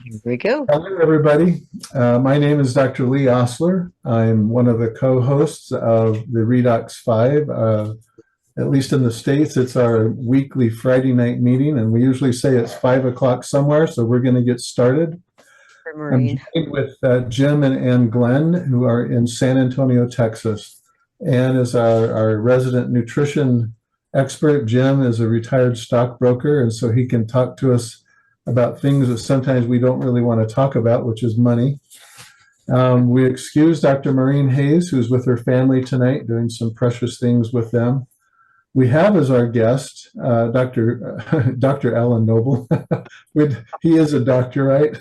Here we go. Hello, everybody. My name is Dr. Lee Osler. I'm one of the co-hosts of the Redox 5. At least in the States, it's our weekly Friday night meeting, and we usually say it's 5 o'clock somewhere, so we're going to get started. For I'm Maureen. joined with Jim and Ann Glenn, who are in San Antonio, Texas. Ann is our resident nutrition expert. Jim is a retired stockbroker, and so he can talk to us about things that sometimes we don't really want to talk about, which is money. We excuse Dr. Maureen Hayes, who's with her family tonight, doing some precious things with them. We have as our guest Dr. Alan Nobel. He is a doctor, right?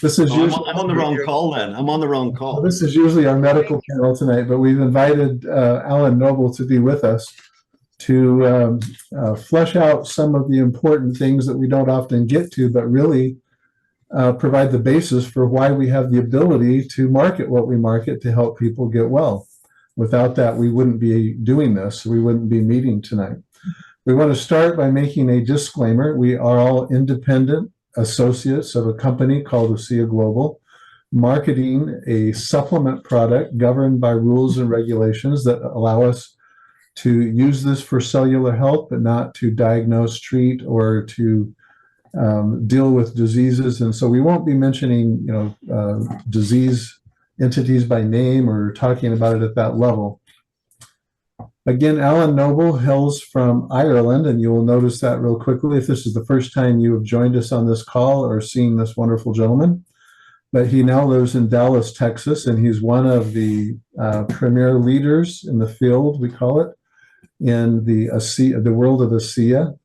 This is Oh, usually I'm on the wrong call then. I'm on the wrong call. this is usually our medical panel tonight, but we've invited Alan Nobel to be with us to flesh out some of the important things that we don't often get to, but really provide the basis for why we have the ability to market what we market to help people get well. Without that, we wouldn't be doing this. We wouldn't be meeting tonight. We want to start by making a disclaimer. We are all independent associates of a company called ASEA Global, marketing a supplement product governed by rules and regulations that allow us to use this for cellular health, but not to diagnose, treat, or to deal with diseases. And so we won't be mentioning, disease entities by name or talking about it at that level. Again, Alan Noble hails from Ireland, and you will notice that real quickly if this is the first time you have joined us on this call or seen this wonderful gentleman. But he now lives in Dallas, Texas, and he's one of the premier leaders in the field, we call it, in the world of ASEA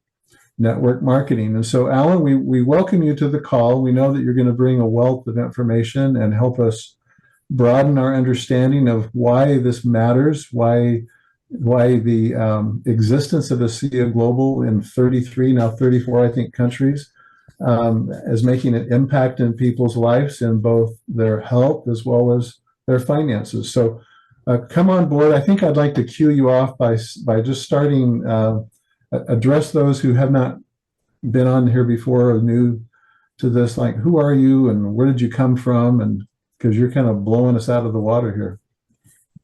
network marketing. And so, Alan, we welcome you to the call. We know that you're going to bring a wealth of information and help us broaden our understanding of why this matters, why the existence of ASEA Global in 33, now 34, I think, countries is making an impact in people's lives in both their health as well as their finances. So come on board. I think I'd like to cue you off by just starting, address those who have not been on here before or new to this, like who are you and where did you come from? And because you're kind of blowing us out of the water here.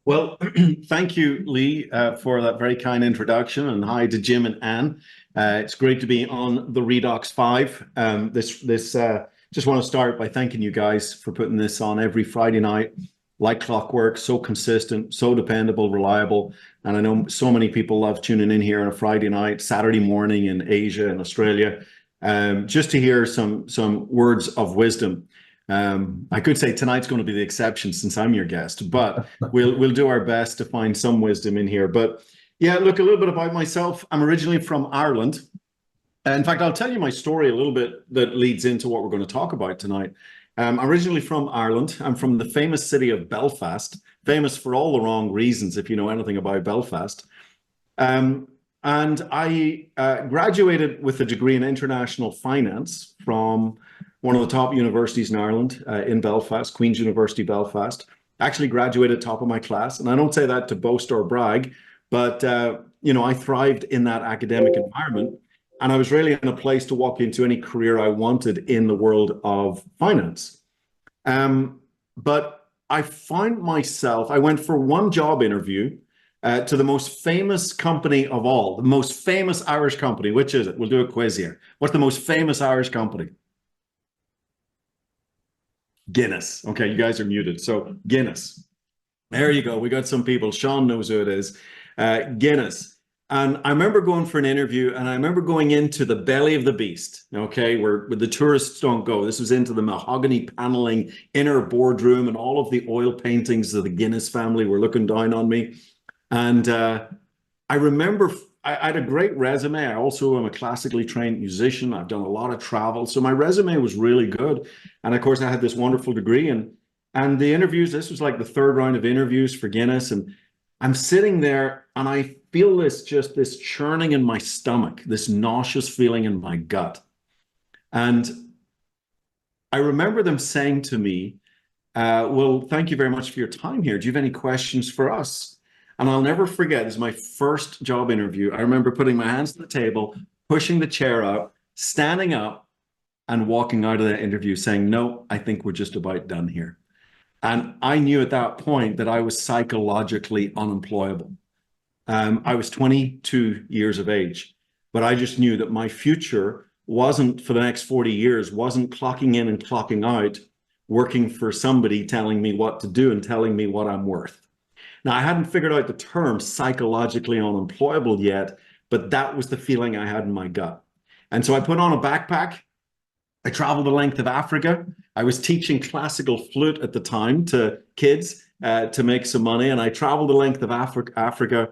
Well, thank you, Lee, for that very kind introduction, and hi to Jim and Ann. It's great to be on the Redox 5. Just want to start by thanking you guys for putting this on every Friday night, like clockwork, so consistent, so dependable, reliable. And I know so many people love tuning in here on a Friday night, Saturday morning in Asia and Australia, just to hear some words of wisdom. I could say tonight's going to be the exception since I'm your guest, but we'll do our best to find some wisdom in here. But yeah, look, a little bit about myself. I'm originally from Ireland. In fact, I'll tell you my story a little bit that leads into what we're going to talk about tonight. I'm originally from Ireland. I'm from the famous city of Belfast, famous for all the wrong reasons, if you know anything about Belfast. And I graduated with a degree in international finance from one of the top universities in Ireland, in Belfast, Queen's University, Belfast. Actually graduated top of my class. And I don't say that to boast or brag, but, I thrived in that academic environment. And I was really in a place to walk into any career I wanted in the world of finance. But I found myself, I went for one job interview to the most famous company of all, the most famous Irish company. Which is it? We'll do a quiz here. What's the most famous Irish company? Guinness. Okay, you guys are muted. So Guinness. There you go. We got some people. Sean knows who it is. Guinness. And I remember going for an interview, and I remember going into the belly of the beast, okay, where the tourists don't go. This was into the mahogany paneling inner boardroom, and all of the oil paintings of the Guinness family were looking down on me. And I remember I had a great resume. I also am a classically trained musician. I've done a lot of travel. So my resume was really good. And of course, I had this wonderful degree. And the interviews, this was like the third round of interviews for Guinness. And I'm sitting there and I feel this churning in my stomach, this nauseous feeling in my gut. And I remember them saying to me, well, thank you very much for your time here. Do you have any questions for us? And I'll never forget, this is my first job interview. I remember putting my hands on the table, pushing the chair out, standing up, and walking out of that interview saying, no, I think we're just about done here. And I knew at that point that I was psychologically unemployable. I was 22 years of age, but I just knew that my future wasn't for the next 40 years, wasn't clocking in and clocking out, working for somebody telling me what to do and telling me what I'm worth. Now, I hadn't figured out the term psychologically unemployable yet, but that was the feeling I had in my gut. And so I put on a backpack. I traveled the length of Africa. I was teaching classical flute at the time to kids to make some money. And I traveled the length of Africa.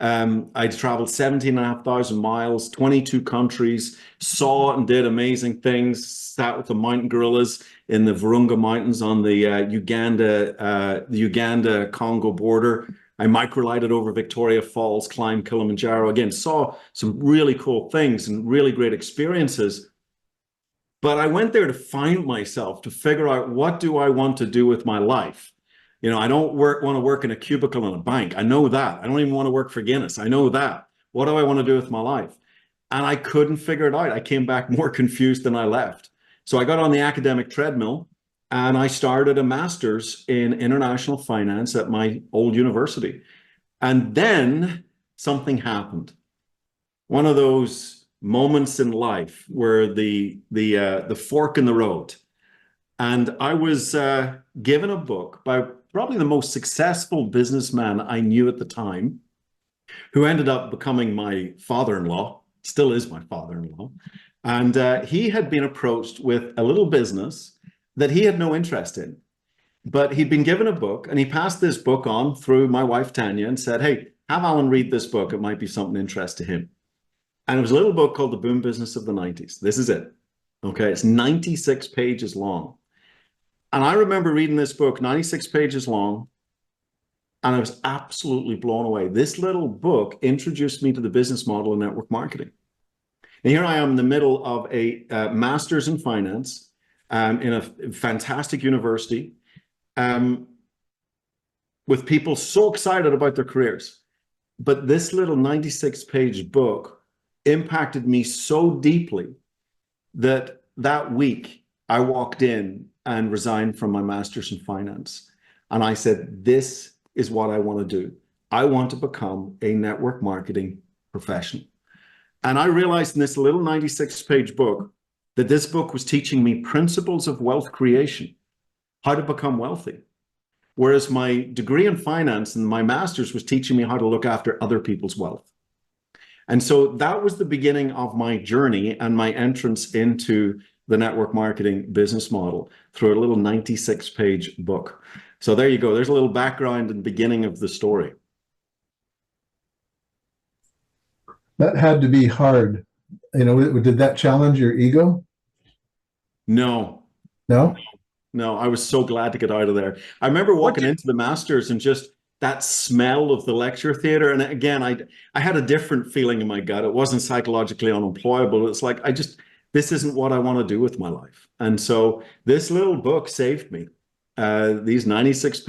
I traveled 17,500 miles, 22 countries, saw and did amazing things, sat with the mountain gorillas in the Virunga Mountains on the Uganda-Congo border. I microlighted over Victoria Falls, climbed Kilimanjaro. Again, saw some really cool things and really great experiences. But I went there to find myself, to figure out, what do I want to do with my life? You know, I don't want to work in a cubicle in a bank. I know that. I don't even want to work for Guinness. I know that. What do I want to do with my life? And I couldn't figure it out. I came back more confused than I left. So I got on the academic treadmill and I started a master's in international finance at my old university. And then something happened. One of those moments in life where the fork in the road. And I was given a book by probably the most successful businessman I knew at the time, who ended up becoming my father-in-law, still is my father-in-law. And he had been approached with a little business that he had no interest in. But he'd been given a book, and he passed this book on through my wife, Tanya, and said, hey, have Alan read this book. It might be something of interest to him. And it was a little book called The Boom Business of the 90s. This is it. Okay, it's 96 pages long. And I remember reading this book, 96 pages long, and I was absolutely blown away. This little book introduced me to the business model of network marketing. And here I am in the middle of a master's in finance in a fantastic university with people so excited about their careers. But this little 96-page book impacted me so deeply that that week I walked in and resigned from my master's in finance. And I said, this is what I want to do. I want to become a network marketing professional. And I realized in this little 96-page book that this book was teaching me principles of wealth creation, how to become wealthy. Whereas my degree in finance and my master's was teaching me how to look after other people's wealth. And so that was the beginning of my journey and my entrance into the network marketing business model through a little 96-page book. So there you go. There's a little background and beginning of the story. That had to be hard. You know, did that challenge your ego? No. No? No, I was so glad to get out of there. I remember walking into the Masters and just that smell of the lecture theater. And again, I had a different feeling in my gut. It wasn't psychologically unemployable. It's like, this isn't what I want to do with my life. And so this little book saved me. These 96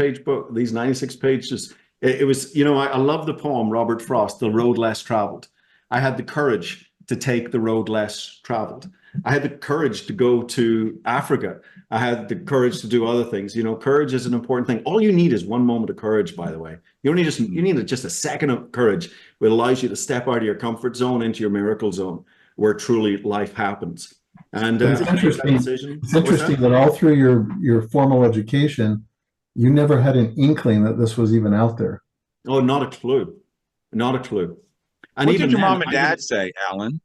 pages, it was, you know, I love the poem, Robert Frost, The Road Less Traveled. I had the courage to take the road less traveled. I had the courage to go to Africa. I had the courage to do other things. You know, courage is an important thing. All you need is one moment of courage, by the way. You need just a second of courage, which allows you to step out of your comfort zone into your miracle zone, where truly life happens. And it's interesting. It's interesting that all through your formal education, you never had an inkling that this was even out there. Oh, not a clue. Not a clue. And what did your mom and dad say, Alan?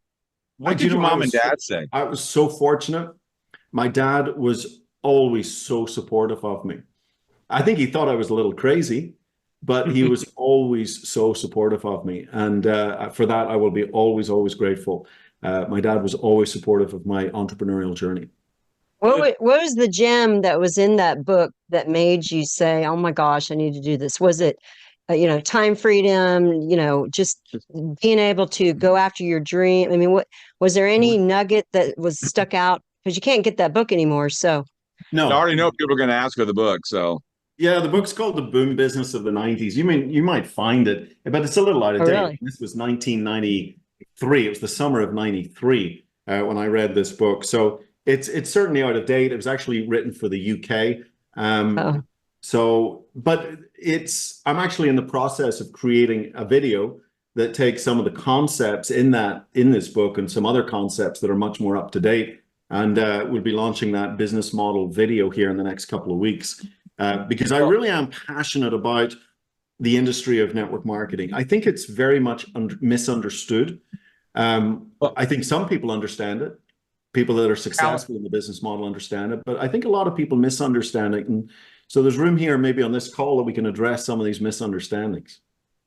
What did your mom and dad say? I was so fortunate. My dad was always so supportive of me. I think he thought I was a little crazy, but he was always so supportive of me. And for that, I will be always, always grateful. My dad was always supportive of my entrepreneurial journey. What was the gem that was in that book that made you say, oh my gosh, I need to do this? Was it, you know, time freedom, you know, just being able to go after your dream? I mean, what was there any nugget that was stuck out? Because you can't get that book anymore. So no, I already know people are going to ask for the book. So yeah, the book's called The Boom Business of the 90s. You might find it, but it's a little out of date. Really? This was 1993. It was the summer of 93 when I read this book. So It's certainly out of date. It was actually written for the UK. Oh, But I'm actually in the process of creating a video that takes some of the concepts in this book and some other concepts that are much more up to date. And we'll be launching that business model video here in the next couple of weeks, because I really am passionate about the industry of network marketing. I think it's very much misunderstood. I think some people understand it. People that are successful in the business model understand it, but I think a lot of people misunderstand it. And so there's room here maybe on this call that we can address some of these misunderstandings.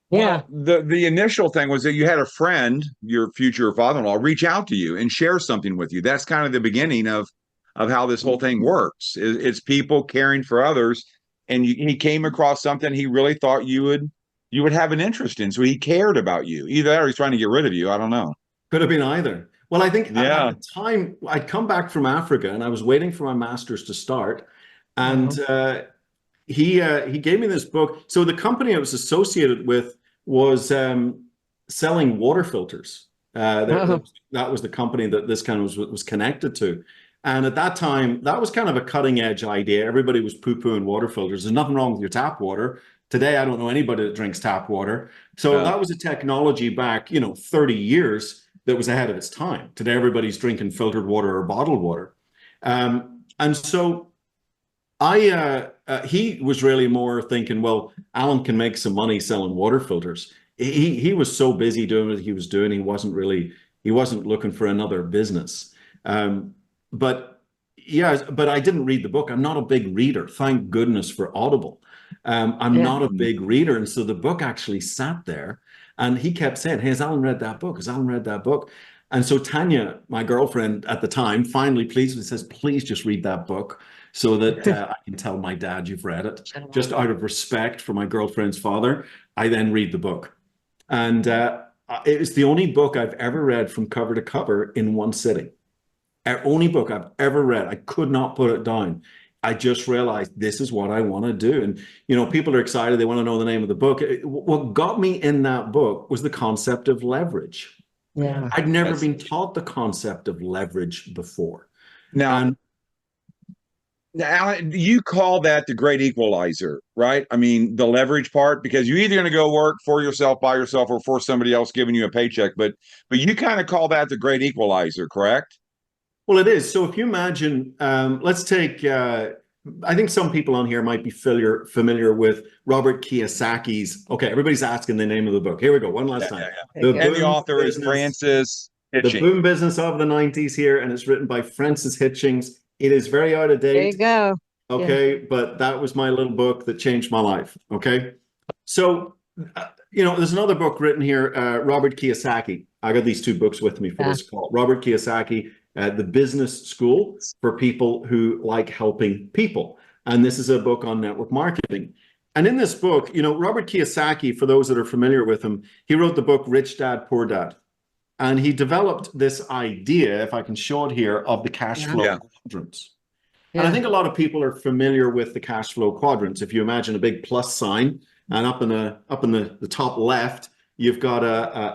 yeah. Well, the initial thing was that you had a friend, your future father-in-law, reach out to you and share something with you. That's kind of the beginning of how this whole thing works. It's people caring for others, and he came across something he really thought you would have an interest in. So he cared about you. Either that or he's trying to get rid of you. I don't know. Could have been either. Well, I think Yeah. at the time I'd come back from Africa and I was waiting for my master's to start, and he gave me this book. So the company I was associated with was selling water filters. That was the company that this kind of was connected to. And at that time, that was kind of a cutting edge idea. Everybody was poo-pooing water filters. There's nothing wrong with your tap water. Today, I don't know anybody that drinks tap water. So that was a technology back, 30 years that was ahead of its time. Today, everybody's drinking filtered water or bottled water. And so he was really more thinking, well, Alan can make some money selling water filters. He was so busy doing what he was doing, he wasn't looking for another business. But I didn't read the book. I'm not a big reader. Thank goodness for Audible. I'm not a big reader. And so the book actually sat there, and he kept saying, hey, has Alan read that book? Has Alan read that book? And so Tanya, my girlfriend at the time, finally pleads and says, please just read that book so that I can tell my dad you've read it. Just out of respect for my girlfriend's father, I then read the book. And it was the only book I've ever read from cover to cover in one sitting. Only book I've ever read. I could not put it down. I just realized this is what I want to do. And, people are excited. They want to know the name of the book. What got me in that book was the concept of leverage. Yeah. I'd never been taught the concept of leverage before. Now, Alan, you call that the great equalizer, right? I mean, the leverage part, because you're either going to go work for yourself, by yourself, or for somebody else giving you a paycheck. But you kind of call that the great equalizer, correct? Well, it is. So if you imagine, let's take, I think some people on here might be familiar with Robert Kiyosaki's. Okay, everybody's asking the name of the book. Here we go. One last time. And the author is Francis Hitchings. The Boom Business of the 90s here, and it's written by Francis Hitchings. It is very out of date. There you go. Okay, but that was my little book that changed my life. Okay, so there's another book written here, Robert Kiyosaki. I got these two books with me for this call. Robert Kiyosaki, The Business School for People Who Like Helping People, and this is a book on network marketing. And in this book, Robert Kiyosaki, for those that are familiar with him, he wrote the book Rich Dad Poor Dad, and he developed this idea, if I can show it here, of the cash flow quadrants. And I think a lot of people are familiar with the cash flow quadrants. If you imagine a big plus sign, and up in the top left, you've got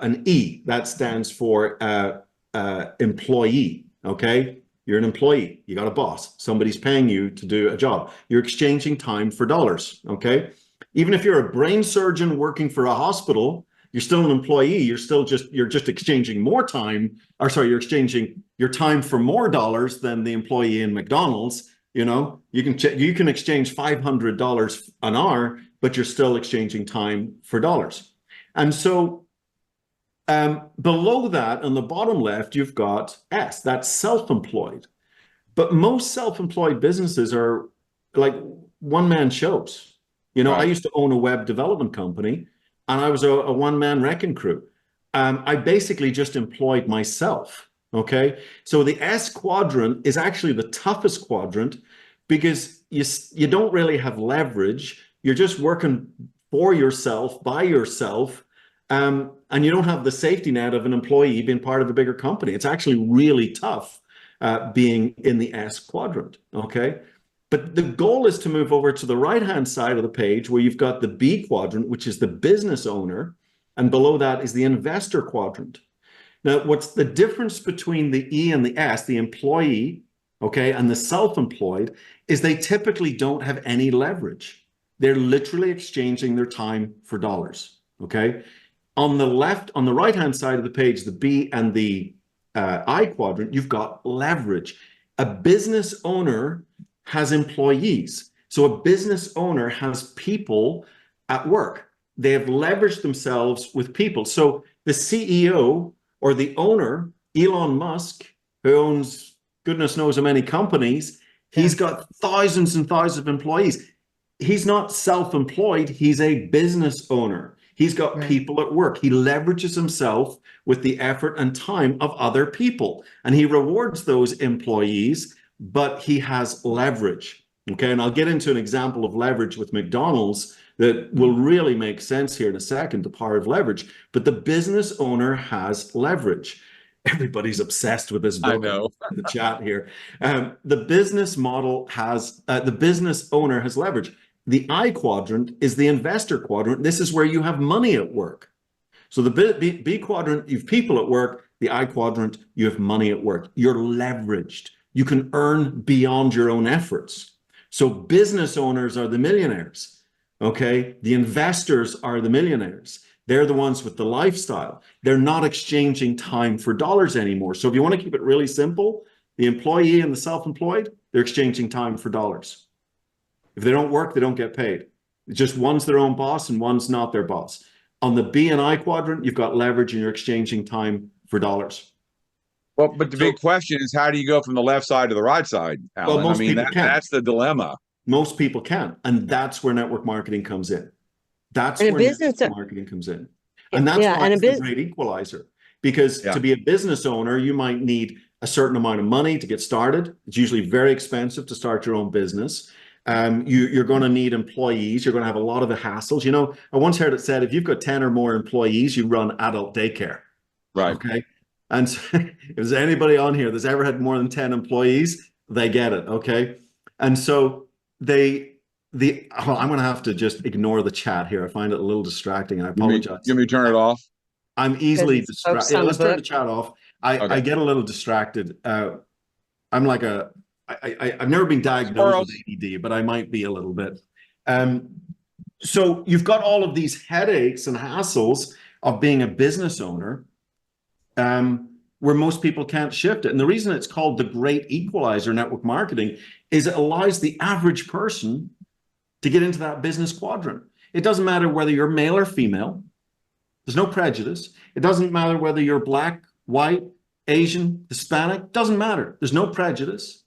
an E that stands for employee. Okay, you're an employee. You got a boss. Somebody's paying you to do a job. You're exchanging time for dollars. Okay, even if you're a brain surgeon working for a hospital, you're still an employee. You're just exchanging more time. Or sorry, you're exchanging your time for more dollars than the employee in McDonald's. You can exchange $500 an hour, but you're still exchanging time for dollars. And so below that, on the bottom left, you've got S. That's self-employed. But most self-employed businesses are like one-man shows. I used to own a web development company, and I was a one-man wrecking crew. I basically just employed myself. Okay, so the S quadrant is actually the toughest quadrant because you don't really have leverage. You're just working for yourself, by yourself, and you don't have the safety net of an employee being part of a bigger company. It's actually really tough being in the S quadrant. Okay, but the goal is to move over to the right-hand side of the page where you've got the B quadrant, which is the business owner, and below that is the investor quadrant. Now, what's the difference between the E and the S, the employee Okay. And the self-employed is they typically don't have any leverage. They're literally exchanging their time for dollars. Okay. On the left, on the right-hand side of the page, the B and the I quadrant, you've got leverage. A business owner has employees. So a business owner has people at work. They have leveraged themselves with people. So the CEO or the owner, Elon Musk, who owns goodness knows how many companies, he's got thousands and thousands of employees. He's not self-employed, he's a business owner. He's got people at work. He leverages himself with the effort and time of other people, and he rewards those employees, but he has leverage. Okay, and I'll get into an example of leverage with McDonald's that will really make sense here in a second, the power of leverage. But the business owner has leverage. Everybody's obsessed with this book. I know. In the chat here. The business model has, the business owner has leverage. The I quadrant is the investor quadrant. This is where you have money at work. So the B quadrant, you have people at work. The I quadrant, you have money at work. You're leveraged. You can earn beyond your own efforts. So business owners are the millionaires. Okay. The investors are the millionaires. They're the ones with the lifestyle. They're not exchanging time for dollars anymore. So if you want to keep it really simple, the employee and the self-employed, they're exchanging time for dollars. If they don't work, they don't get paid. It's just one's their own boss and one's not their boss. On the B and I quadrant, you've got leverage and you're exchanging time for dollars. Well, but the big question is, how do you go from the left side to the right side, Alan? Well, most people can. That's the dilemma. Most people can. And that's where network marketing comes in. That's And where network marketing comes in. And that's why it's a great equalizer. Because to be a business owner, you might need a certain amount of money to get started. It's usually very expensive to start your own business. You're going to need employees. You're going to have a lot of the hassles. You know, I once heard it said, if you've got 10 or more employees, you run adult daycare. Right. Okay. And so, if there's anybody on here that's ever had more than 10 employees, they get it. Okay. And so I'm going to have to just ignore the chat here. I find it a little distracting. And I apologize. You want me to turn it off? I'm easily distracted. Let's turn the chat off. I get a little distracted. I'm like I've never been diagnosed with ADD, but I might be a little bit. So you've got all of these headaches and hassles of being a business owner, where most people can't shift it. And the reason it's called the great equalizer network marketing is it allows the average person to get into that business quadrant. It doesn't matter whether you're male or female. There's no prejudice. It doesn't matter whether you're black, white, Asian, Hispanic. Doesn't matter. There's no prejudice.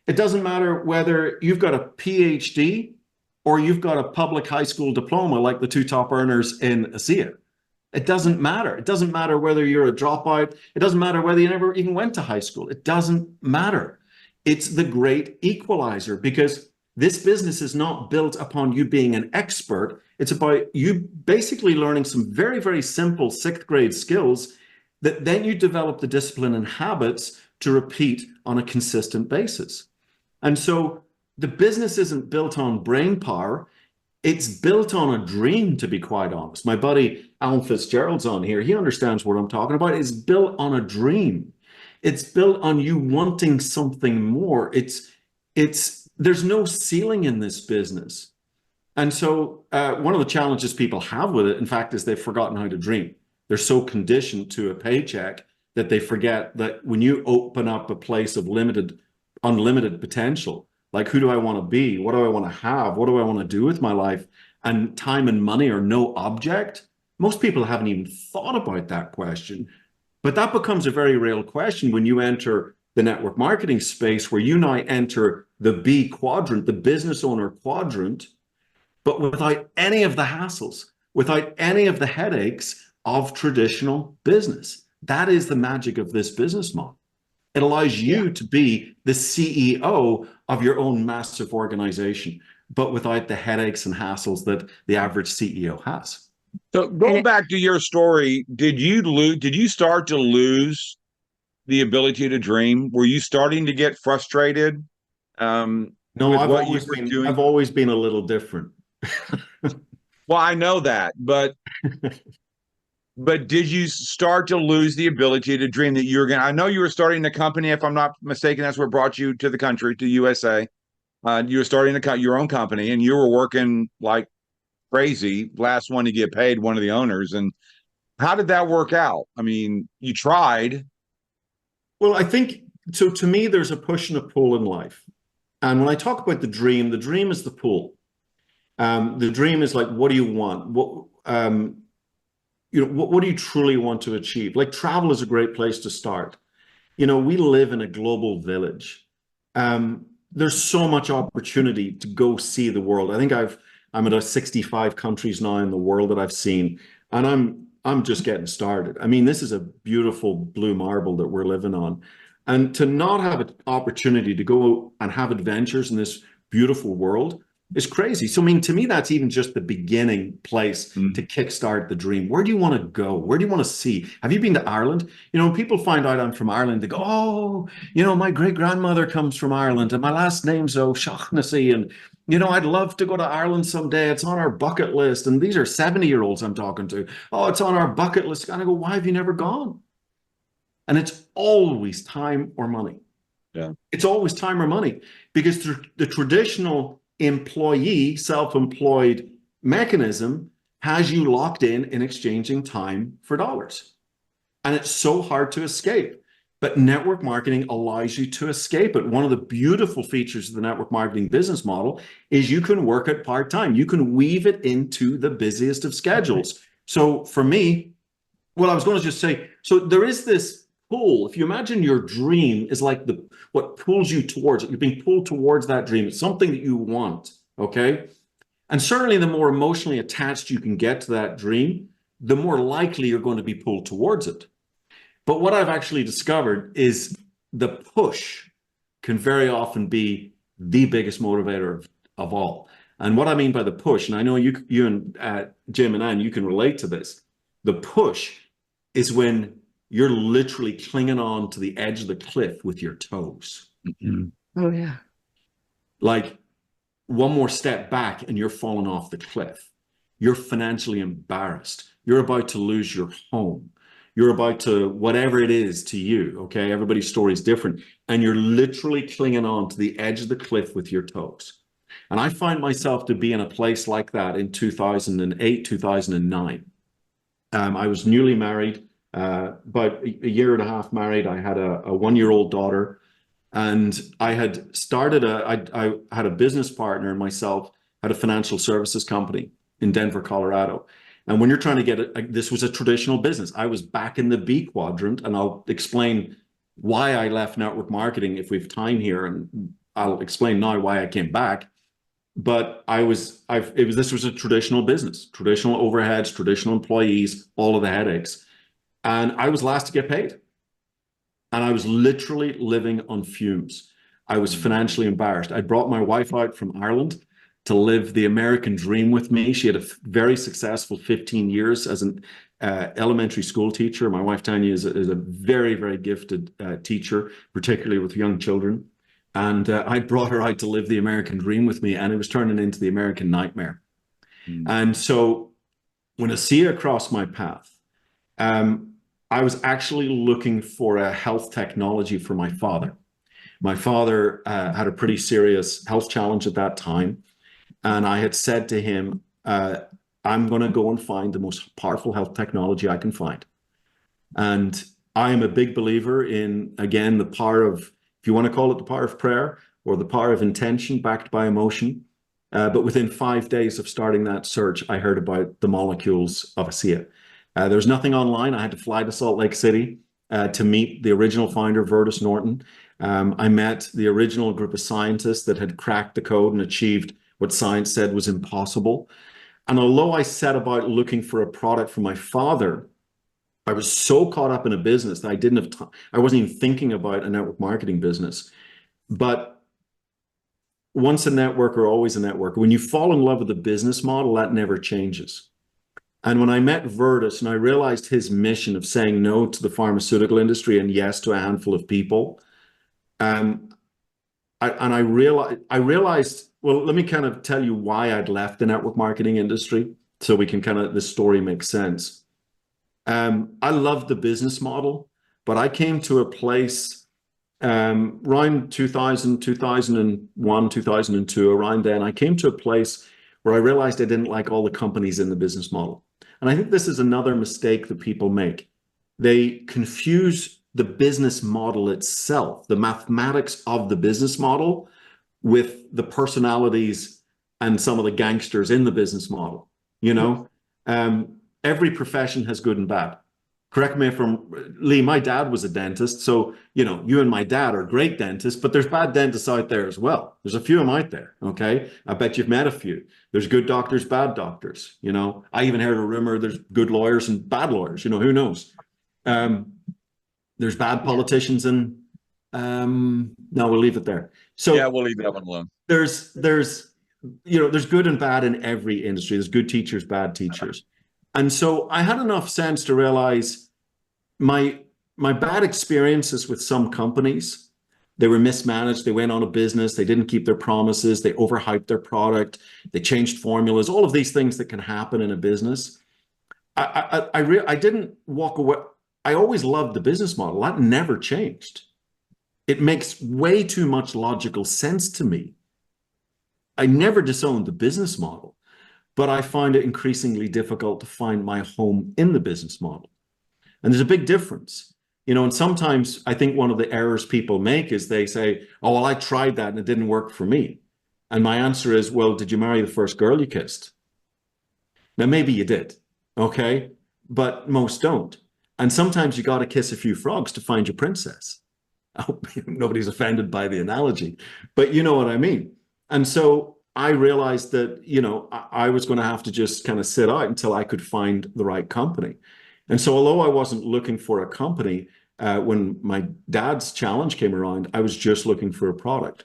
It doesn't matter whether you've got a PhD or you've got a public high school diploma like the two top earners in ASEA. It doesn't matter. It doesn't matter whether you're a dropout. It doesn't matter whether you never even went to high school. It doesn't matter. It's the great equalizer, because this business is not built upon you being an expert. It's about you basically learning some very, very simple 6th grade skills that then you develop the discipline and habits to repeat on a consistent basis. And so the business isn't built on brain power. It's built on a dream, to be quite honest. My buddy Alan Fitzgerald's on here. He understands what I'm talking about. It's built on a dream. It's built on you wanting something more. There's no ceiling in this business. And so one of the challenges people have with it, in fact, is they've forgotten how to dream. They're so conditioned to a paycheck that they forget that when you open up a place of unlimited potential, like, who do I want to be? What do I want to have? What do I want to do with my life? And time and money are no object. Most people haven't even thought about that question. But that becomes a very real question when you enter the network marketing space, where you now enter the B quadrant, the business owner quadrant, but without any of the hassles, without any of the headaches of traditional business. That is the magic of this business model. It allows you to be the CEO of your own massive organization, but without the headaches and hassles that the average CEO has. So going back to your story, did you start to lose the ability to dream? Were you starting to get frustrated? No, I've always been a little different. Well, I know that, but but did you start to lose the ability to dream that you were going to? I know you were starting a company, if I'm not mistaken. That's what brought you to the country, to USA. You were starting your own company, and you were working like crazy. Last one to get paid, one of the owners. And how did that work out? I mean, you tried. Well, I think so. To me, there's a push and a pull in life. And when I talk about the dream is the pull. The dream is like, what do you want? What do you truly want to achieve? Like, travel is a great place to start. We live in a global village. There's so much opportunity to go see the world. I think I'm at 65 countries now in the world that I've seen, and I'm just getting started. I mean, this is a beautiful blue marble that we're living on. And to not have an opportunity to go and have adventures in this beautiful world is crazy. So, I mean, to me, that's even just the beginning place to kickstart the dream. Where do you want to go? Where do you want to see? Have you been to Ireland? When people find out I'm from Ireland, they go, oh, my great-grandmother comes from Ireland and my last name's O'Shaughnessy. And, I'd love to go to Ireland someday. It's on our bucket list. And these are 70-year-olds I'm talking to. Oh, it's on our bucket list. And I go, why have you never gone? And it's always time or money. Yeah. It's always time or money, because the traditional employee, self-employed mechanism has you locked in exchanging time for dollars. And it's so hard to escape. But network marketing allows you to escape it. One of the beautiful features of the network marketing business model is you can work it part-time. You can weave it into the busiest of schedules. So for me, well, I was going to just say, so there is this pull. If you imagine your dream is like what pulls you towards it, you're being pulled towards that dream. It's something that you want, okay? And certainly the more emotionally attached you can get to that dream, the more likely you're going to be pulled towards it. But what I've actually discovered is the push can very often be the biggest motivator of all. And what I mean by the push, and I know you and Jim and Ann, you can relate to this. The push is when you're literally clinging on to the edge of the cliff with your toes. Mm-hmm. Oh, yeah. Like, one more step back and you're falling off the cliff. You're financially embarrassed. You're about to lose your home. You're about to, whatever it is to you, okay? Everybody's story is different. And you're literally clinging on to the edge of the cliff with your toes. And I find myself to be in a place like that in 2008, 2009. I was newly married, about a year and a half married. I had a 1-year-old daughter, and I had started I had a business partner and myself had a financial services company in Denver, Colorado. And when you're trying to get it, this was a traditional business. I was back in the B quadrant, and I'll explain why I left network marketing if we have time here, and I'll explain now why I came back. But this was a traditional business, traditional overheads, traditional employees, all of the headaches. And I was last to get paid. And I was literally living on fumes. I was financially embarrassed. I brought my wife out from Ireland to live the American dream with me. She had a very successful 15 years as an elementary school teacher. My wife, Tanya, is a very, very gifted teacher, particularly with young children. And I brought her out to live the American dream with me, and it was turning into the American nightmare. And so when ASEA crossed my path, I was actually looking for a health technology for my father. My father had a pretty serious health challenge at that time. And I had said to him, I'm going to go and find the most powerful health technology I can find. And I am a big believer in, again, the power of, if you want to call it the power of prayer or the power of intention backed by emotion. But within 5 days of starting that search, I heard about the molecules of ASEA. There's nothing online. I had to fly to Salt Lake City to meet the original founder, Vertus Norton. I met the original group of scientists that had cracked the code and achieved what science said was impossible. And although I set about looking for a product for my father, I was so caught up in a business that I didn't have time. I wasn't even thinking about a network marketing business. But once a networker, always a networker. When you fall in love with the business model, that never changes. And when I met Vertus and I realized his mission of saying no to the pharmaceutical industry and yes to a handful of people, I realized, well, let me kind of tell you why I'd left the network marketing industry so we can kind of, the story makes sense. I loved the business model, but I came to a place around 2000, 2001, 2002, around then, I came to a place where I realized I didn't like all the companies in the business model. And I think this is another mistake that people make. They confuse the business model itself, the mathematics of the business model, with the personalities and some of the gangsters in the business model. You know, every profession has good and bad. Correct me if I'm, Lee, my dad was a dentist. So, you know, you and my dad are great dentists, but there's bad dentists out there as well. There's a few of them out there. Okay. I bet you've met a few. There's good doctors, bad doctors. You know, I even heard a rumor there's good lawyers and bad lawyers. You know, who knows? There's bad politicians and, no, we'll leave it there. So yeah, we'll leave that one alone. There's, you know, there's good and bad in every industry. There's good teachers, bad teachers. And so I had enough sense to realize my bad experiences with some companies, they were mismanaged. They went on a business. They didn't keep their promises. They overhyped their product. They changed formulas, all of these things that can happen in a business. I didn't walk away. I always loved the business model. That never changed. It makes way too much logical sense to me. I never disowned the business model, but I find it increasingly difficult to find my home in the business model. And there's a big difference, you know, and sometimes I think one of the errors people make is they say, oh, well, I tried that and it didn't work for me. And my answer is, well, did you marry the first girl you kissed? Now, maybe you did, okay, but most don't. And sometimes you got to kiss a few frogs to find your princess. I hope nobody's offended by the analogy, but you know what I mean. And so I realized that, you know, I was going to have to just kind of sit out until I could find the right company. And so although I wasn't looking for a company, when my dad's challenge came around, I was just looking for a product.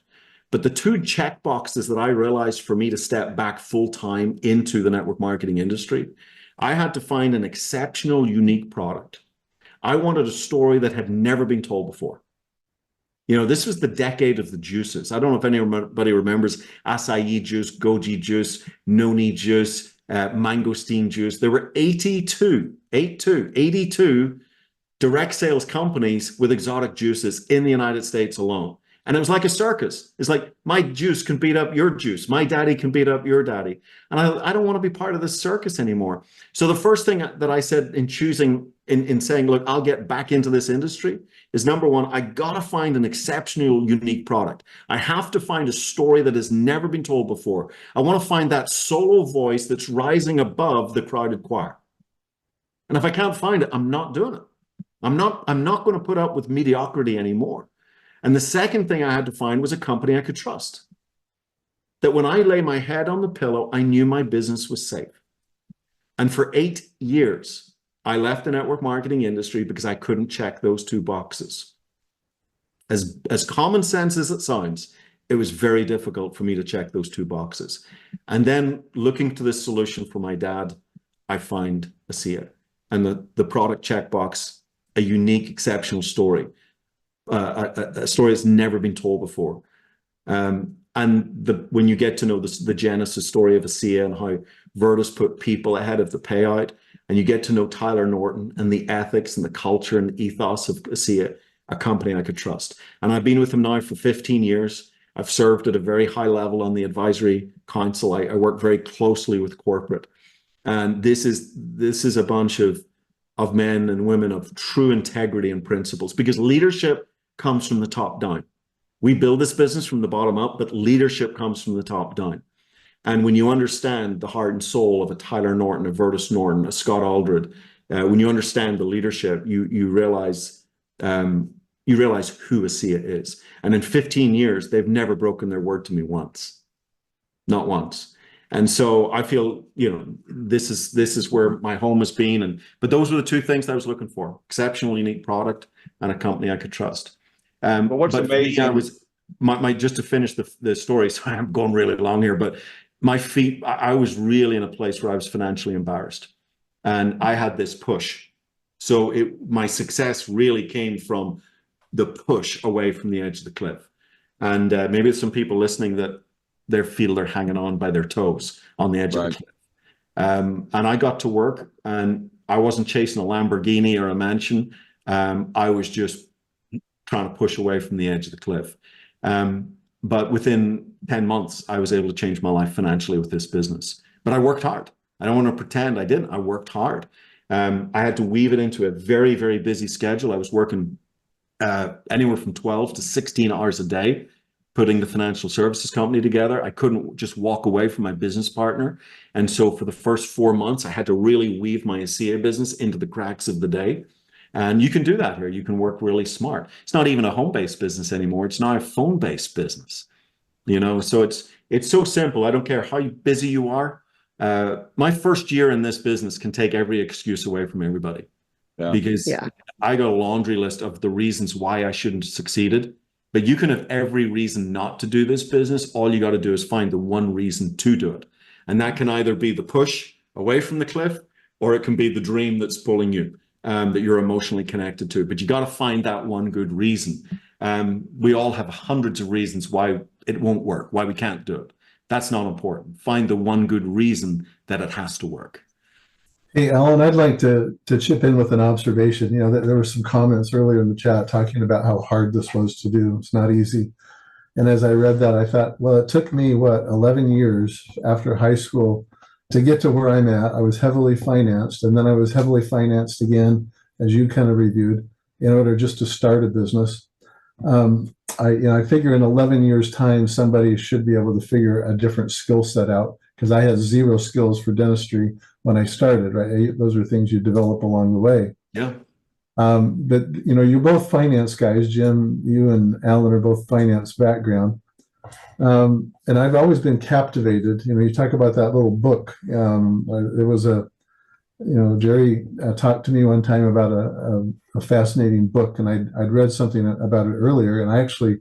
But the two check boxes that I realized for me to step back full time into the network marketing industry, I had to find an exceptional, unique product. I wanted a story that had never been told before. You know, this was the decade of the juices. I don't know if anybody remembers acai juice, goji juice, noni juice, mangosteen juice. There were 82 direct sales companies with exotic juices in the United States alone. And it was like a circus. It's like, my juice can beat up your juice. My daddy can beat up your daddy. And I don't want to be part of this circus anymore. So the first thing that I said in choosing, in saying, look, I'll get back into this industry is, number one, I got to find an exceptional, unique product. I have to find a story that has never been told before. I want to find that solo voice that's rising above the crowded choir. And if I can't find it, I'm not doing it. I'm not going to put up with mediocrity anymore. And the second thing I had to find was a company I could trust. That when I lay my head on the pillow, I knew my business was safe. And for 8 years, I left the network marketing industry because I couldn't check those two boxes. As common sense as it sounds, it was very difficult for me to check those two boxes. And then looking to this solution for my dad, I find ASEA. And the product checkbox, a unique, exceptional story. A story that's never been told before. And when you get to know the genesis story of ASEA and how Virtus put people ahead of the payout, and you get to know Tyler Norton and the ethics and the culture and the ethos of ASEA, a company I could trust. And I've been with them now for 15 years. I've served at a very high level on the advisory council. I work very closely with corporate. And this is a bunch of men and women of true integrity and principles, because leadership comes from the top down. We build this business from the bottom up, but leadership comes from the top down. And when you understand the heart and soul of a Tyler Norton, a Virtus Norton, a Scott Aldred, when you understand the leadership, you realize who ASEA is. And in 15 years, they've never broken their word to me once, not once. And so I feel, you know, this is where my home has been. But those were the two things that I was looking for: exceptional, unique product and a company I could trust. But what's amazing, I was just to finish the story. So I'm going really long here, but I was really in a place where I was financially embarrassed, and I had this push. So my success really came from the push away from the edge of the cliff. And maybe there's some people listening that they feel they're hanging on by their toes on the edge of the cliff. And I got to work, and I wasn't chasing a Lamborghini or a mansion. I was just trying to push away from the edge of the cliff. But within 10 months, I was able to change my life financially with this business. But I worked hard. I don't want to pretend I didn't. I worked hard. I had to weave it into a very, very busy schedule. I was working anywhere from 12 to 16 hours a day, putting the financial services company together. I couldn't just walk away from my business partner. And so for the first 4 months, I had to really weave my ACA business into the cracks of the day. And you can do that here. You can work really smart. It's not even a home-based business anymore. It's now a phone-based business. So it's so simple. I don't care how busy you are. My first year in this business can take every excuse away from everybody. Yeah. Because I got a laundry list of the reasons why I shouldn't have succeeded. But you can have every reason not to do this business. All you got to do is find the one reason to do it. And that can either be the push away from the cliff, or it can be the dream that's pulling you, that you're emotionally connected to. But you got to find that one good reason. We all have hundreds of reasons why it won't work, why we can't do it. That's not important. Find the one good reason that it has to work. Hey, Alan, I'd like to chip in with an observation. There were some comments earlier in the chat talking about how hard this was to do. It's not easy. And as I read that, I thought, well, it took me, 11 years after high school to get to where I'm at. I was heavily financed, and then I was heavily financed again, as you kind of reviewed, in order just to start a business. I figure in 11 years' time, somebody should be able to figure a different skill set out, because I had zero skills for dentistry when I started, right? Those are things you develop along the way. Yeah. But you're both finance guys. Jim, you and Alan are both finance background. And I've always been captivated. You talk about that little book. There was Jerry talked to me one time about a fascinating book, and I'd read something about it earlier, and I actually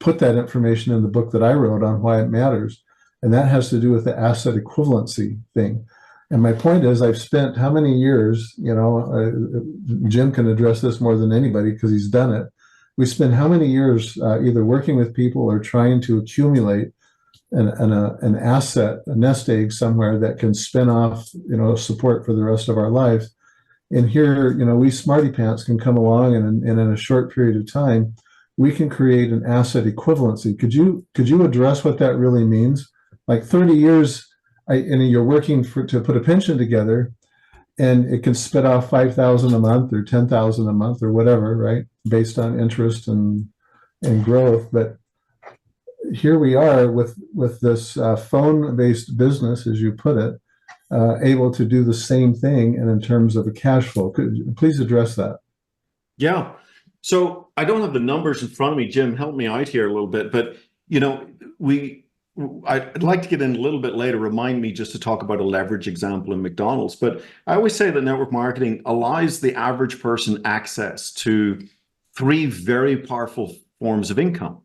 put that information in the book that I wrote on why it matters. And that has to do with the asset equivalency thing. And my point is, I've spent how many years, Jim can address this more than anybody because he's done it. We spend how many years either working with people or trying to accumulate an asset, a nest egg somewhere that can spin off, support for the rest of our life. And here, we smarty pants can come along and in a short period of time, we can create an asset equivalency. Could you address what that really means? Like 30 years, you're working to put a pension together, and it can spit off $5,000 a month or $10,000 a month or whatever, right? Based on interest and growth. But here we are with this phone-based business, as you put it, able to do the same thing, and in terms of a cash flow. Could you please address that? Yeah. So I don't have the numbers in front of me. Jim, help me out here a little bit. But I'd like to get in a little bit later. Remind me just to talk about a leverage example in McDonald's. But I always say that network marketing allows the average person access to 3 very powerful forms of income.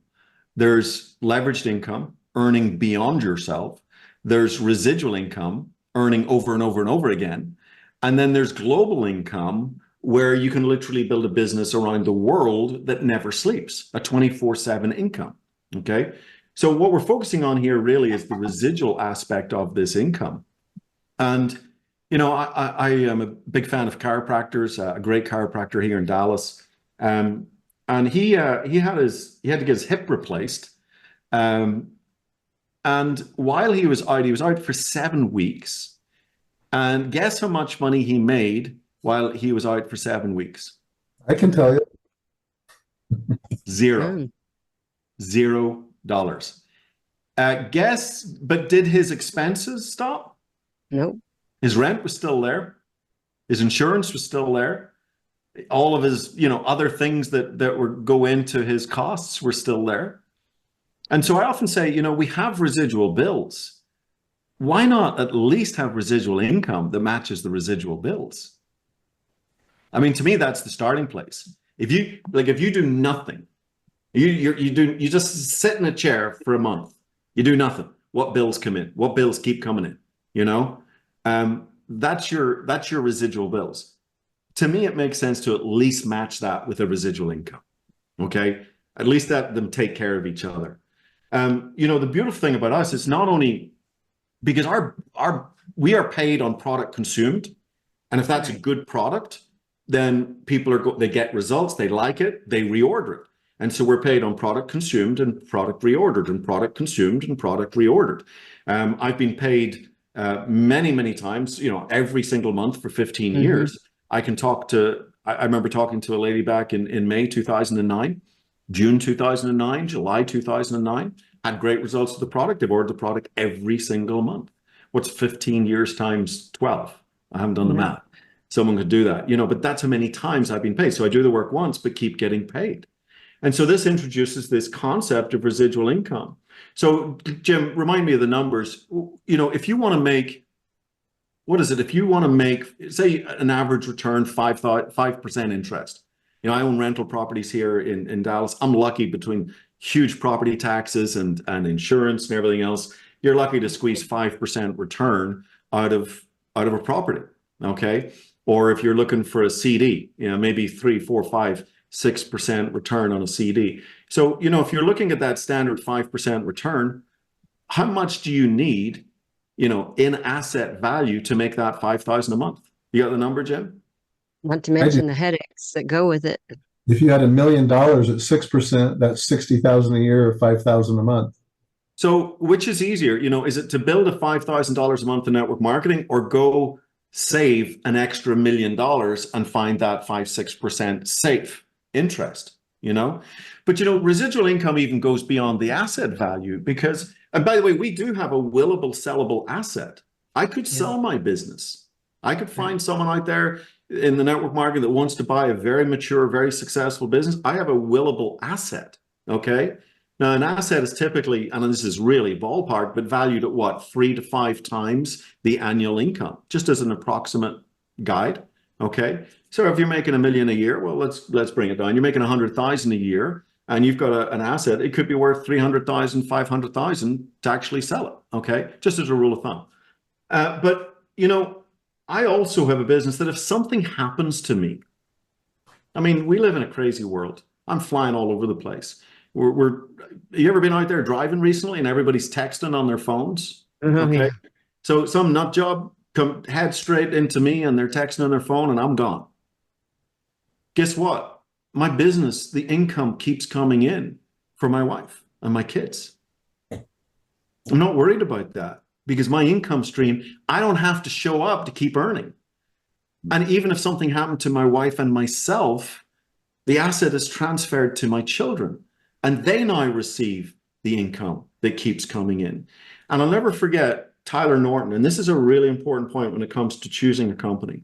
There's leveraged income, earning beyond yourself. There's residual income, earning over and over and over again. And then there's global income, where you can literally build a business around the world that never sleeps, a 24/7 income. Okay. So what we're focusing on here really is the residual aspect of this income. And, I am a big fan of chiropractors, a great chiropractor here in Dallas. And he had to get his hip replaced. And while he was out for 7 weeks. And guess how much money he made while he was out for 7 weeks? I can tell you. $0. But did his expenses stop? Nope. His rent was still there. His insurance was still there. All of his, other things that go into his costs were still there. And so I often say, we have residual bills. Why not at least have residual income that matches the residual bills? I mean, to me, that's the starting place. If you do nothing, you just sit in a chair for a month. You do nothing. What bills come in? What bills keep coming in? That's your residual bills. To me, it makes sense to at least match that with a residual income. Okay, at least let them take care of each other. The beautiful thing about us is not only because we are paid on product consumed, And if that's a good product, then people they get results, they like it, they reorder it. And so we're paid on product consumed and product reordered and product consumed and product reordered. I've been paid many, many times, every single month for 15 years. I remember talking to a lady back in May 2009, June 2009, July 2009, had great results with the product. They've ordered the product every single month. What's 15 years times 12? I haven't done the math. Someone could do that, but that's how many times I've been paid. So I do the work once, but keep getting paid. And so this introduces this concept of residual income. So Jim, remind me of the numbers. If you want to make, if you want to make, say, an average return, 5% interest. I own rental properties here in Dallas. I'm lucky between huge property taxes and insurance and everything else. You're lucky to squeeze 5% return out of a property. Okay. Or if you're looking for a CD, maybe 3, 4, 5, 6% return on a CD. So, if you're looking at that standard 5% return, how much do you need, in asset value to make that $5,000 a month? You got the number, Jim? Not to mention the headaches that go with it. If you had $1 million at 6%, that's 60,000 a year or 5,000 a month. So which is easier? Is it to build a $5,000 a month in network marketing, or go save an extra $1 million and find that 5-6% safe interest? But residual income even goes beyond the asset value, because, and by the way, we do have a willable, sellable asset. I could sell my business. I could find someone out there in the network market that wants to buy a very mature, very successful business. I have a willable asset. Okay. Now, an asset is typically, and this is really ballpark, but valued at what, 3 to 5 times the annual income, just as an approximate guide. Okay. So if you're making $1 million a year, well, let's bring it down. You're making 100,000 a year, and you've got an asset. It could be worth 300,000, 500,000 to actually sell it. Okay. Just as a rule of thumb. But I also have a business that if something happens to me, we live in a crazy world. I'm flying all over the place. You ever been out there driving recently and everybody's texting on their phones? Okay. Yeah. So some nut job head straight into me and they're texting on their phone and I'm gone. Guess what? My business, the income keeps coming in for my wife and my kids. I'm not worried about that, because my income stream, I don't have to show up to keep earning. And even if something happened to my wife and myself, the asset is transferred to my children, and they now receive the income that keeps coming in. And I'll never forget Tyler Norton, and this is a really important point when it comes to choosing a company.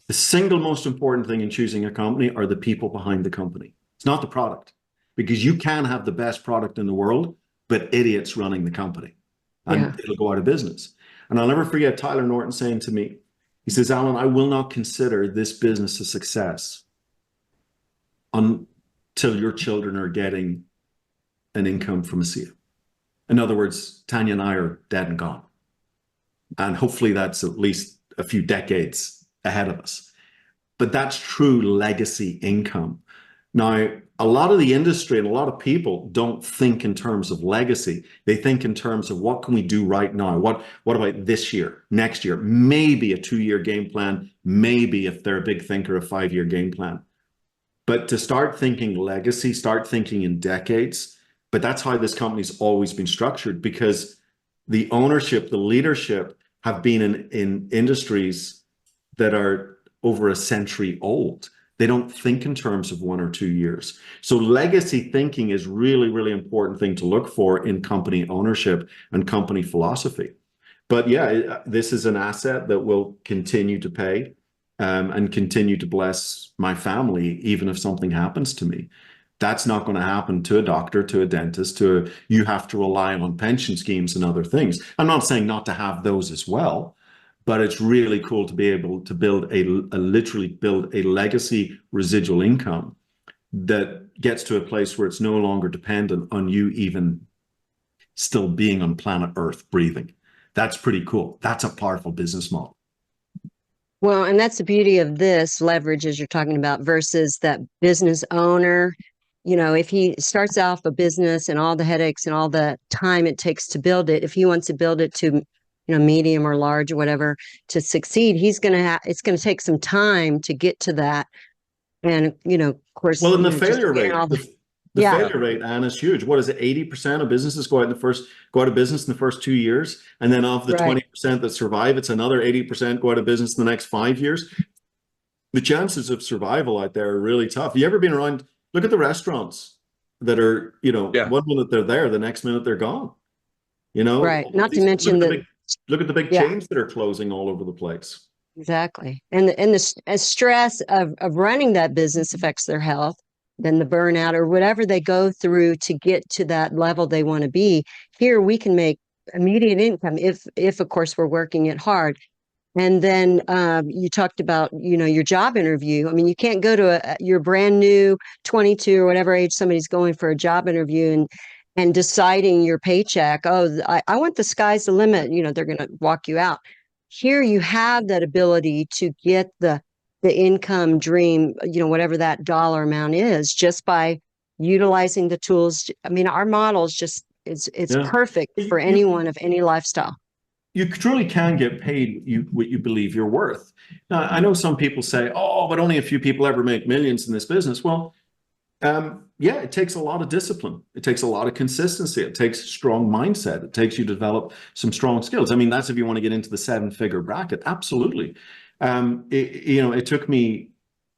The single most important thing in choosing a company are the people behind the company. It's not the product, because you can have the best product in the world, but idiots running the company. And it'll go out of business. And I'll never forget Tyler Norton saying to me, he says, Alan, I will not consider this business a success until your children are getting an income from ASEA. In other words, Tanya and I are dead and gone. And hopefully that's at least a few decades ahead of us. But that's true legacy income. Now, a lot of the industry and a lot of people don't think in terms of legacy. They think in terms of what can we do right now? What about this year, next year, maybe a 2-year game plan, maybe, if they're a big thinker, a 5-year game plan. But to start thinking legacy, start thinking in decades. But that's how this company's always been structured, because the ownership, the leadership have been in industries that are over a century old. They don't think in terms of 1 or 2 years. So legacy thinking is really, really important thing to look for in company ownership and company philosophy. But yeah, this is an asset that will continue to pay and continue to bless my family, even if something happens to me. That's not going to happen to a doctor, to a dentist, you have to rely on pension schemes and other things. I'm not saying not to have those as well, but it's really cool to be able to literally build a legacy residual income that gets to a place where it's no longer dependent on you even still being on planet Earth breathing. That's pretty cool. That's a powerful business model. Well, and that's the beauty of this leverage, as you're talking about, versus that business owner. If he starts off a business and all the headaches and all the time it takes to build it, if he wants to build it to medium or large or whatever, to succeed, it's going to take some time to get to that. And, of course, Well, in the just failure getting rate, all the yeah, failure rate, Anne, is huge. What is it? 80% of businesses go out of business in the first 2 years, and then of the right. 20% that survive, it's another 80% go out of business in the next 5 years. The chances of survival out there are really tough. You ever been around? Look at the restaurants that are, Yeah. one minute they're there, the next minute they're gone. Right. Not to Look mention at the that, big, look at the big yeah, chains that are closing all over the place. exactly. And the stress of running that business affects their health, then the burnout or whatever they go through to get to that level they want to be. Here we can make immediate income if of course we're working it hard. And then you talked about, your job interview. I mean, you can't go to you're brand new, 22 or whatever age somebody's going for a job interview and deciding your paycheck. Oh, I want the sky's the limit. They're going to walk you out. Here you have that ability to get the income dream, whatever that dollar amount is, just by utilizing the tools. I mean, our model is just, it's Yeah. perfect for anyone of any lifestyle. You truly can get paid what you believe you're worth. Now, I know some people say, "Oh, but only a few people ever make millions in this business." Well, yeah, it takes a lot of discipline. It takes a lot of consistency. It takes strong mindset. It takes you to develop some strong skills. I mean, that's if you want to get into the 7-figure bracket. Absolutely. It took me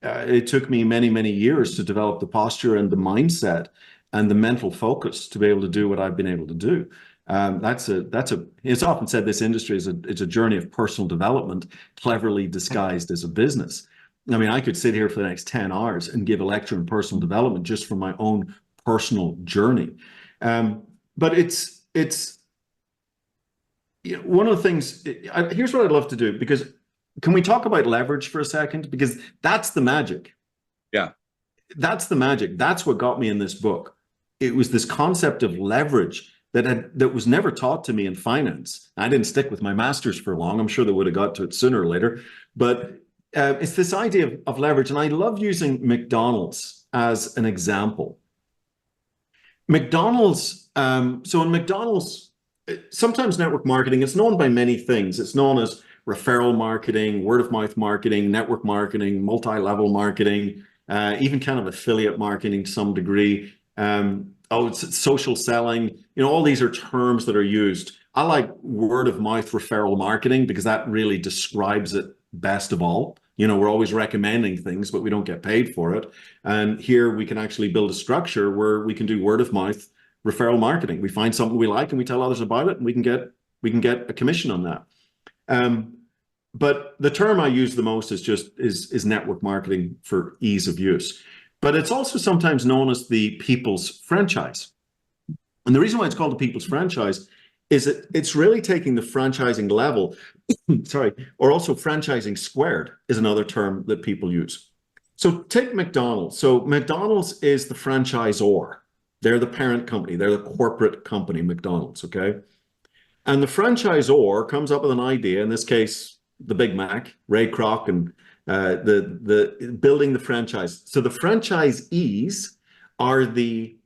many, many years to develop the posture and the mindset and the mental focus to be able to do what I've been able to do. It's often said this industry is a journey of personal development, cleverly disguised as a business. I mean, I could sit here for the next 10 hours and give a lecture in personal development just from my own personal journey. But it's one of the things, here's what I'd love to do, because can we talk about leverage for a second? Because that's the magic. Yeah. That's the magic. That's what got me in this book. It was this concept of leverage that was never taught to me in finance. I didn't stick with my master's for long. I'm sure they would have got to it sooner or later. But it's this idea of leverage. And I love using McDonald's as an example. McDonald's, so in McDonald's, sometimes network marketing, it's known by many things. It's known as referral marketing, word of mouth marketing, network marketing, multi-level marketing, even kind of affiliate marketing to some degree. It's social selling. All these are terms that are used. I like word of mouth referral marketing because that really describes it best of all. We're always recommending things, but we don't get paid for it. And here we can actually build a structure where we can do word of mouth referral marketing. We find something we like and we tell others about it, and we can get a commission on that. But the term I use the most is network marketing for ease of use. But it's also sometimes known as the people's franchise. And the reason why it's called the people's franchise is that it's really taking the franchising level, or also franchising squared is another term that people use. So take McDonald's. So McDonald's is the franchisor. They're the parent company. They're the corporate company, McDonald's, okay? And the franchisor comes up with an idea, in this case, the Big Mac, Ray Kroc, and the building the franchise. So the franchisees are the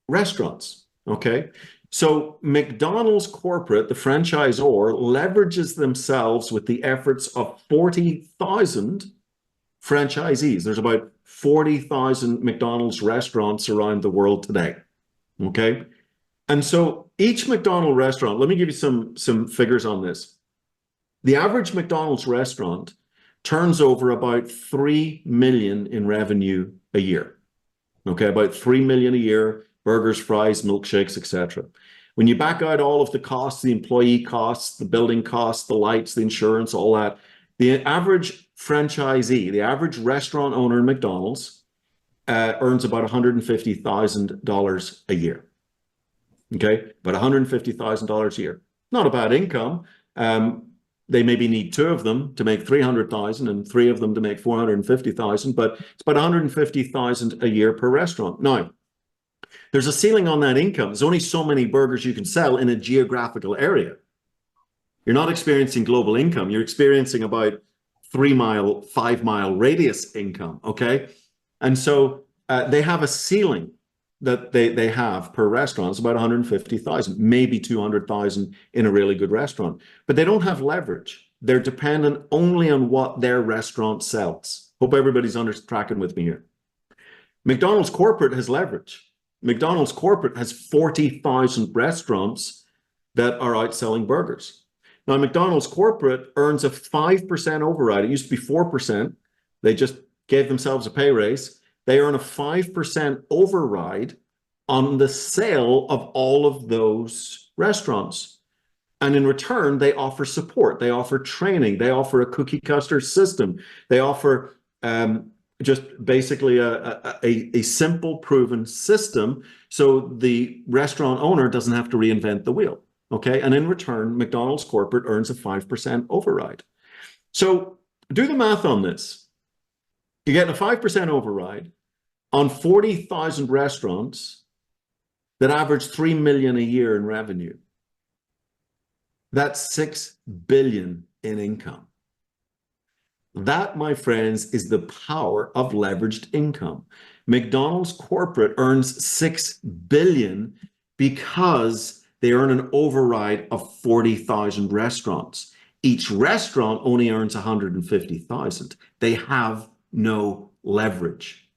restaurants, okay? So McDonald's corporate, the franchisor, leverages themselves with the efforts of 40,000 franchisees. There's about 40,000 McDonald's restaurants around the world today, okay? And so each McDonald's restaurant, let me give you some figures on this. The average McDonald's restaurant turns over about 3 million in revenue a year. Okay, about 3 million a year, burgers, fries, milkshakes, etc. When you back out all of the costs, the employee costs, the building costs, the lights, the insurance, all that, the average franchisee, the average restaurant owner in McDonald's earns about $150,000 a year. Okay, about $150,000 a year. Not a bad income. They maybe need 2 of them to make 300,000 and 3 of them to make 450,000, but it's about 150,000 a year per restaurant. Now, there's a ceiling on that income. There's only so many burgers you can sell in a geographical area. You're not experiencing global income. You're experiencing about 3-mile, 5-mile radius income, okay? And so they have a ceiling that they have per restaurant is about 150,000, maybe 200,000 in a really good restaurant. But they don't have leverage. They're dependent only on what their restaurant sells. Hope everybody's tracking with me here. McDonald's corporate has leverage. McDonald's corporate has 40,000 restaurants that are out selling burgers. Now, McDonald's corporate earns a 5% override. It used to be 4%. They just gave themselves a pay raise. They earn a 5% override on the sale of all of those restaurants. And in return, they offer support. They offer training. They offer a cookie cutter system. They offer just basically a simple, proven system so the restaurant owner doesn't have to reinvent the wheel. Okay. And in return, McDonald's corporate earns a 5% override. So do the math on this. You're getting a 5% override on 40,000 restaurants that average 3 million a year in revenue. That's 6 billion in income. That, my friends, is the power of leveraged income. McDonald's corporate earns 6 billion because they earn an override of 40,000 restaurants. Each restaurant only earns 150,000. They have no leverage.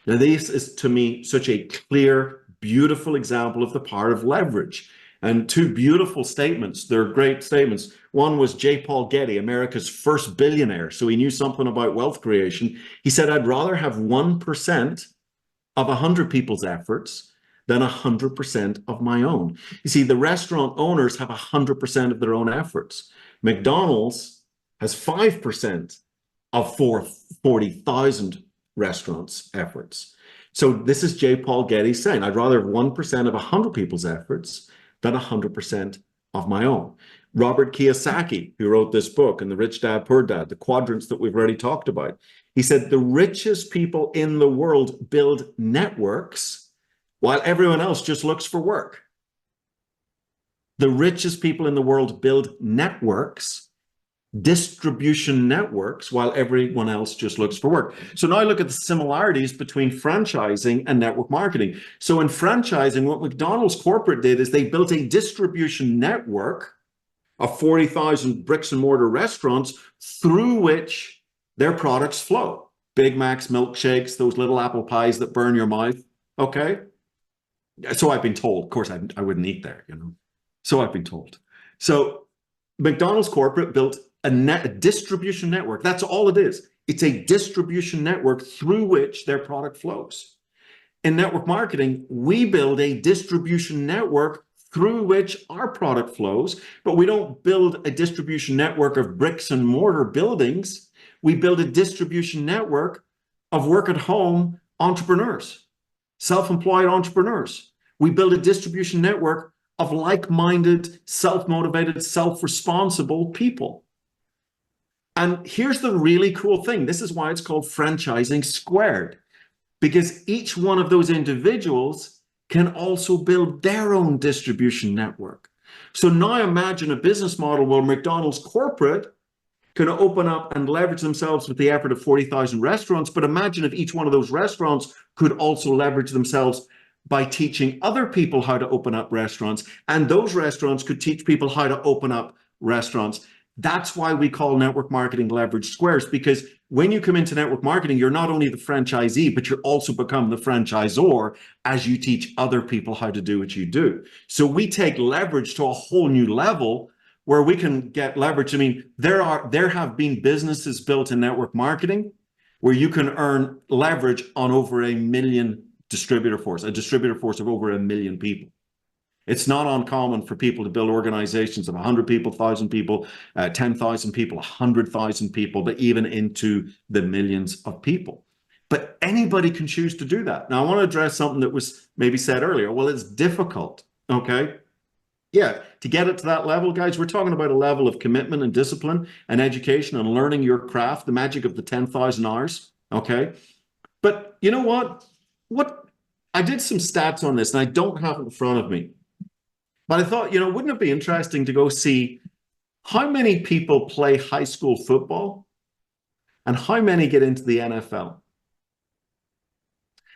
Now, this is, to me, such a clear, beautiful example of the power of leverage. And two beautiful statements. They're great statements. One was J. Paul Getty, America's first billionaire. So he knew something about wealth creation. He said, I'd rather have 1% of 100 people's efforts than 100% of my own. You see, the restaurant owners have 100% of their own efforts. McDonald's has 5% of 40,000 restaurants' efforts. So this is J. Paul Getty saying, I'd rather have 1% of 100 people's efforts than 100% of my own. Robert Kiyosaki, who wrote this book, and The Rich Dad, Poor Dad, the quadrants that we've already talked about, he said the richest people in the world build networks while everyone else just looks for work. The richest people in the world build networks, distribution networks, while everyone else just looks for work. So now look at the similarities between franchising and network marketing. So in franchising, what McDonald's corporate did is they built a distribution network of 40,000 bricks and mortar restaurants through which their products flow. Big Macs, milkshakes, those little apple pies that burn your mouth. Okay. So I've been told. Of course, I wouldn't eat there, you know. So I've been told. So McDonald's corporate built a distribution network. That's all it is. It's a distribution network through which their product flows. In network marketing, we build a distribution network through which our product flows, but we don't build a distribution network of bricks and mortar buildings. We build a distribution network of work-at-home entrepreneurs, self-employed entrepreneurs. We build a distribution network of like-minded, self-motivated, self-responsible people. And here's the really cool thing. This is why it's called franchising squared, because each one of those individuals can also build their own distribution network. So now imagine a business model where McDonald's corporate can open up and leverage themselves with the effort of 40,000 restaurants. But imagine if each one of those restaurants could also leverage themselves by teaching other people how to open up restaurants, and those restaurants could teach people how to open up restaurants. That's why we call network marketing leverage squares, because when you come into network marketing, you're not only the franchisee, but you're also become the franchisor as you teach other people how to do what you do. So we take leverage to a whole new level where we can get leverage. I mean, there have been businesses built in network marketing where you can earn leverage on over 1 million distributor force, a distributor force of over 1 million people. It's not uncommon for people to build organizations of 100 people, 1,000 people, 10,000 people, 100,000 people, but even into the millions of people. But anybody can choose to do that. Now, I want to address something that was maybe said earlier. Well, it's difficult, okay? Yeah, to get it to that level, guys, we're talking about a level of commitment and discipline and education and learning your craft, the magic of the 10,000 hours, okay? But you know what? I did some stats on this, and I don't have it in front of me. But I thought, wouldn't it be interesting to go see how many people play high school football and how many get into the NFL?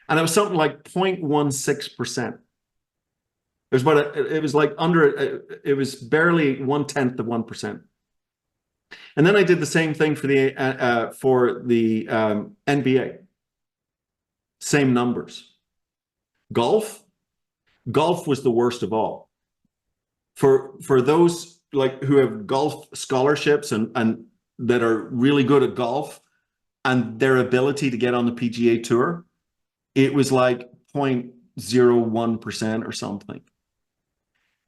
And it was something like 0.16%. It was like it was barely 1/10 of 1%. And then I did the same thing for the NBA. Same numbers. Golf was the worst of all. For those like who have golf scholarships and that are really good at golf and their ability to get on the PGA Tour, it was like 0.01% or something.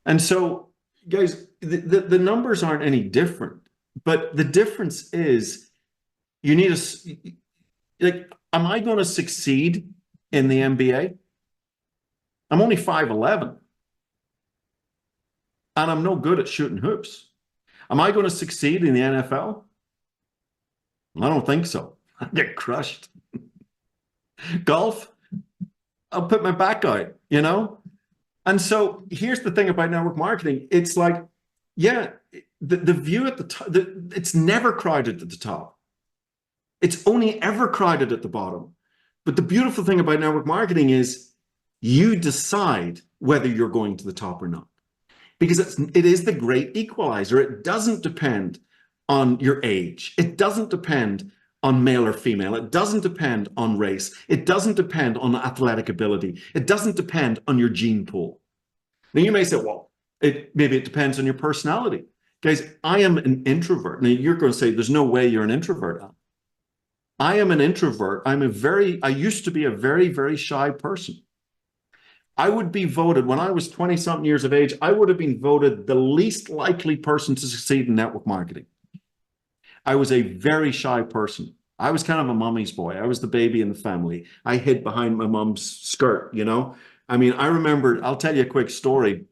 And so, guys, the numbers aren't any different, but the difference is you need like, am I going to succeed in the NBA? I'm only 5'11", and I'm no good at shooting hoops. Am I going to succeed in the NFL? I don't think so. I get crushed. Golf, I'll put my back out, you know? And so here's the thing about network marketing. It's like, yeah, the view at the top, it's never crowded at the top. It's only ever crowded at the bottom. But the beautiful thing about network marketing is you decide whether you're going to the top or not. Because it is the great equalizer. It doesn't depend on your age. It doesn't depend on male or female. It doesn't depend on race. It doesn't depend on athletic ability. It doesn't depend on your gene pool. Now you may say, well, maybe it depends on your personality. Guys, I am an introvert. Now you're going to say, there's no way you're an introvert. I am an introvert. I used to be a very, very shy person. I would be voted, when I was 20-something years of age, I would have been voted the least likely person to succeed in network marketing. I was a very shy person. I was kind of a mommy's boy. I was the baby in the family. I hid behind my mom's skirt, you know? I mean, I remember, I'll tell you a quick story.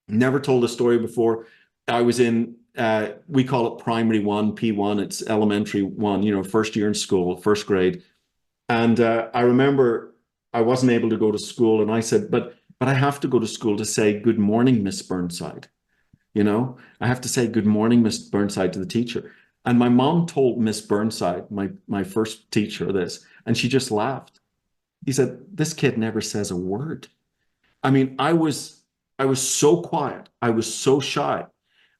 Never told a story before. I was in, we call it primary one, P1. It's elementary one, you know, first year in school, first grade. And I remember I wasn't able to go to school. And I said, but I have to go to school to say, good morning, Miss Burnside. You know, I have to say, good morning, Miss Burnside to the teacher. And my mom told Miss Burnside, my first teacher, this, and she just laughed. He said, this kid never says a word. I mean, I was so quiet. I was so shy.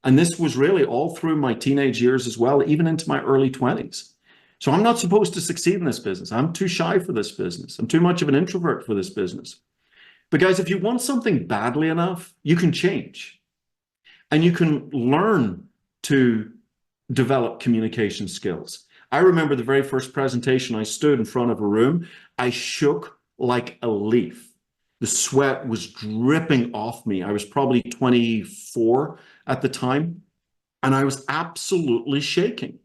And this was really all through my teenage years as well, even into my early 20s. So I'm not supposed to succeed in this business. I'm too shy for this business. I'm too much of an introvert for this business. But guys, if you want something badly enough, you can change. And you can learn to develop communication skills. I remember the very first presentation, I stood in front of a room. I shook like a leaf. The sweat was dripping off me. I was probably 24 at the time, and I was absolutely shaking.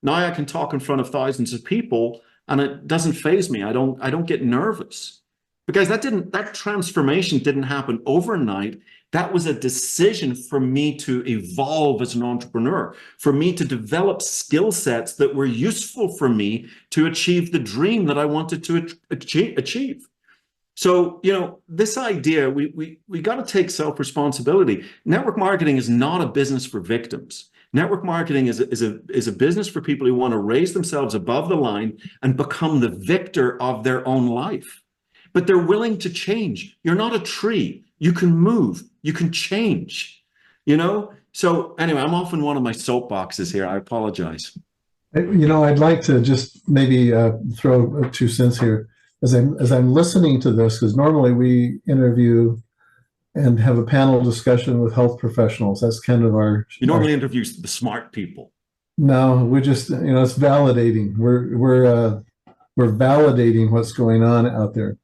Now I can talk in front of thousands of people, and it doesn't faze me. I don't get nervous. Because that transformation didn't happen overnight. That was a decision for me to evolve as an entrepreneur, for me to develop skill sets that were useful for me to achieve the dream that I wanted to achieve. So, you know, this idea, we got to take self-responsibility. Network marketing is not a business for victims. Network marketing is a business for people who want to raise themselves above the line and become the victor of their own life. But they're willing to change. You're not a tree. You can move. You can change, you know? So anyway, I'm off in one of my soapboxes here. I apologize. You know, I'd like to just maybe throw 2 cents here. As I'm listening to this, because normally we interview and have a panel discussion with health professionals. That's kind of our... You normally interview the smart people. No, we just, you know, it's validating. We're validating what's going on out there.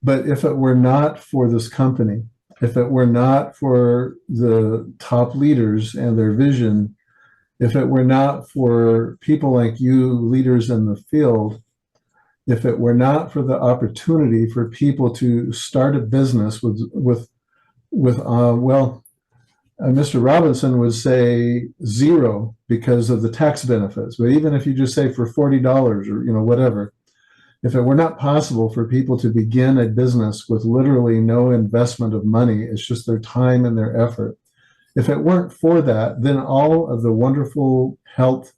But if it were not for this company, if it were not for the top leaders and their vision, if it were not for people like you, leaders in the field, if it were not for the opportunity for people to start a business with Mr. Robinson would say 0 because of the tax benefits. But even if you just say for $40 or, you know, whatever, if it were not possible for people to begin a business with literally no investment of money, it's just their time and their effort. If it weren't for that, then all of the wonderful health,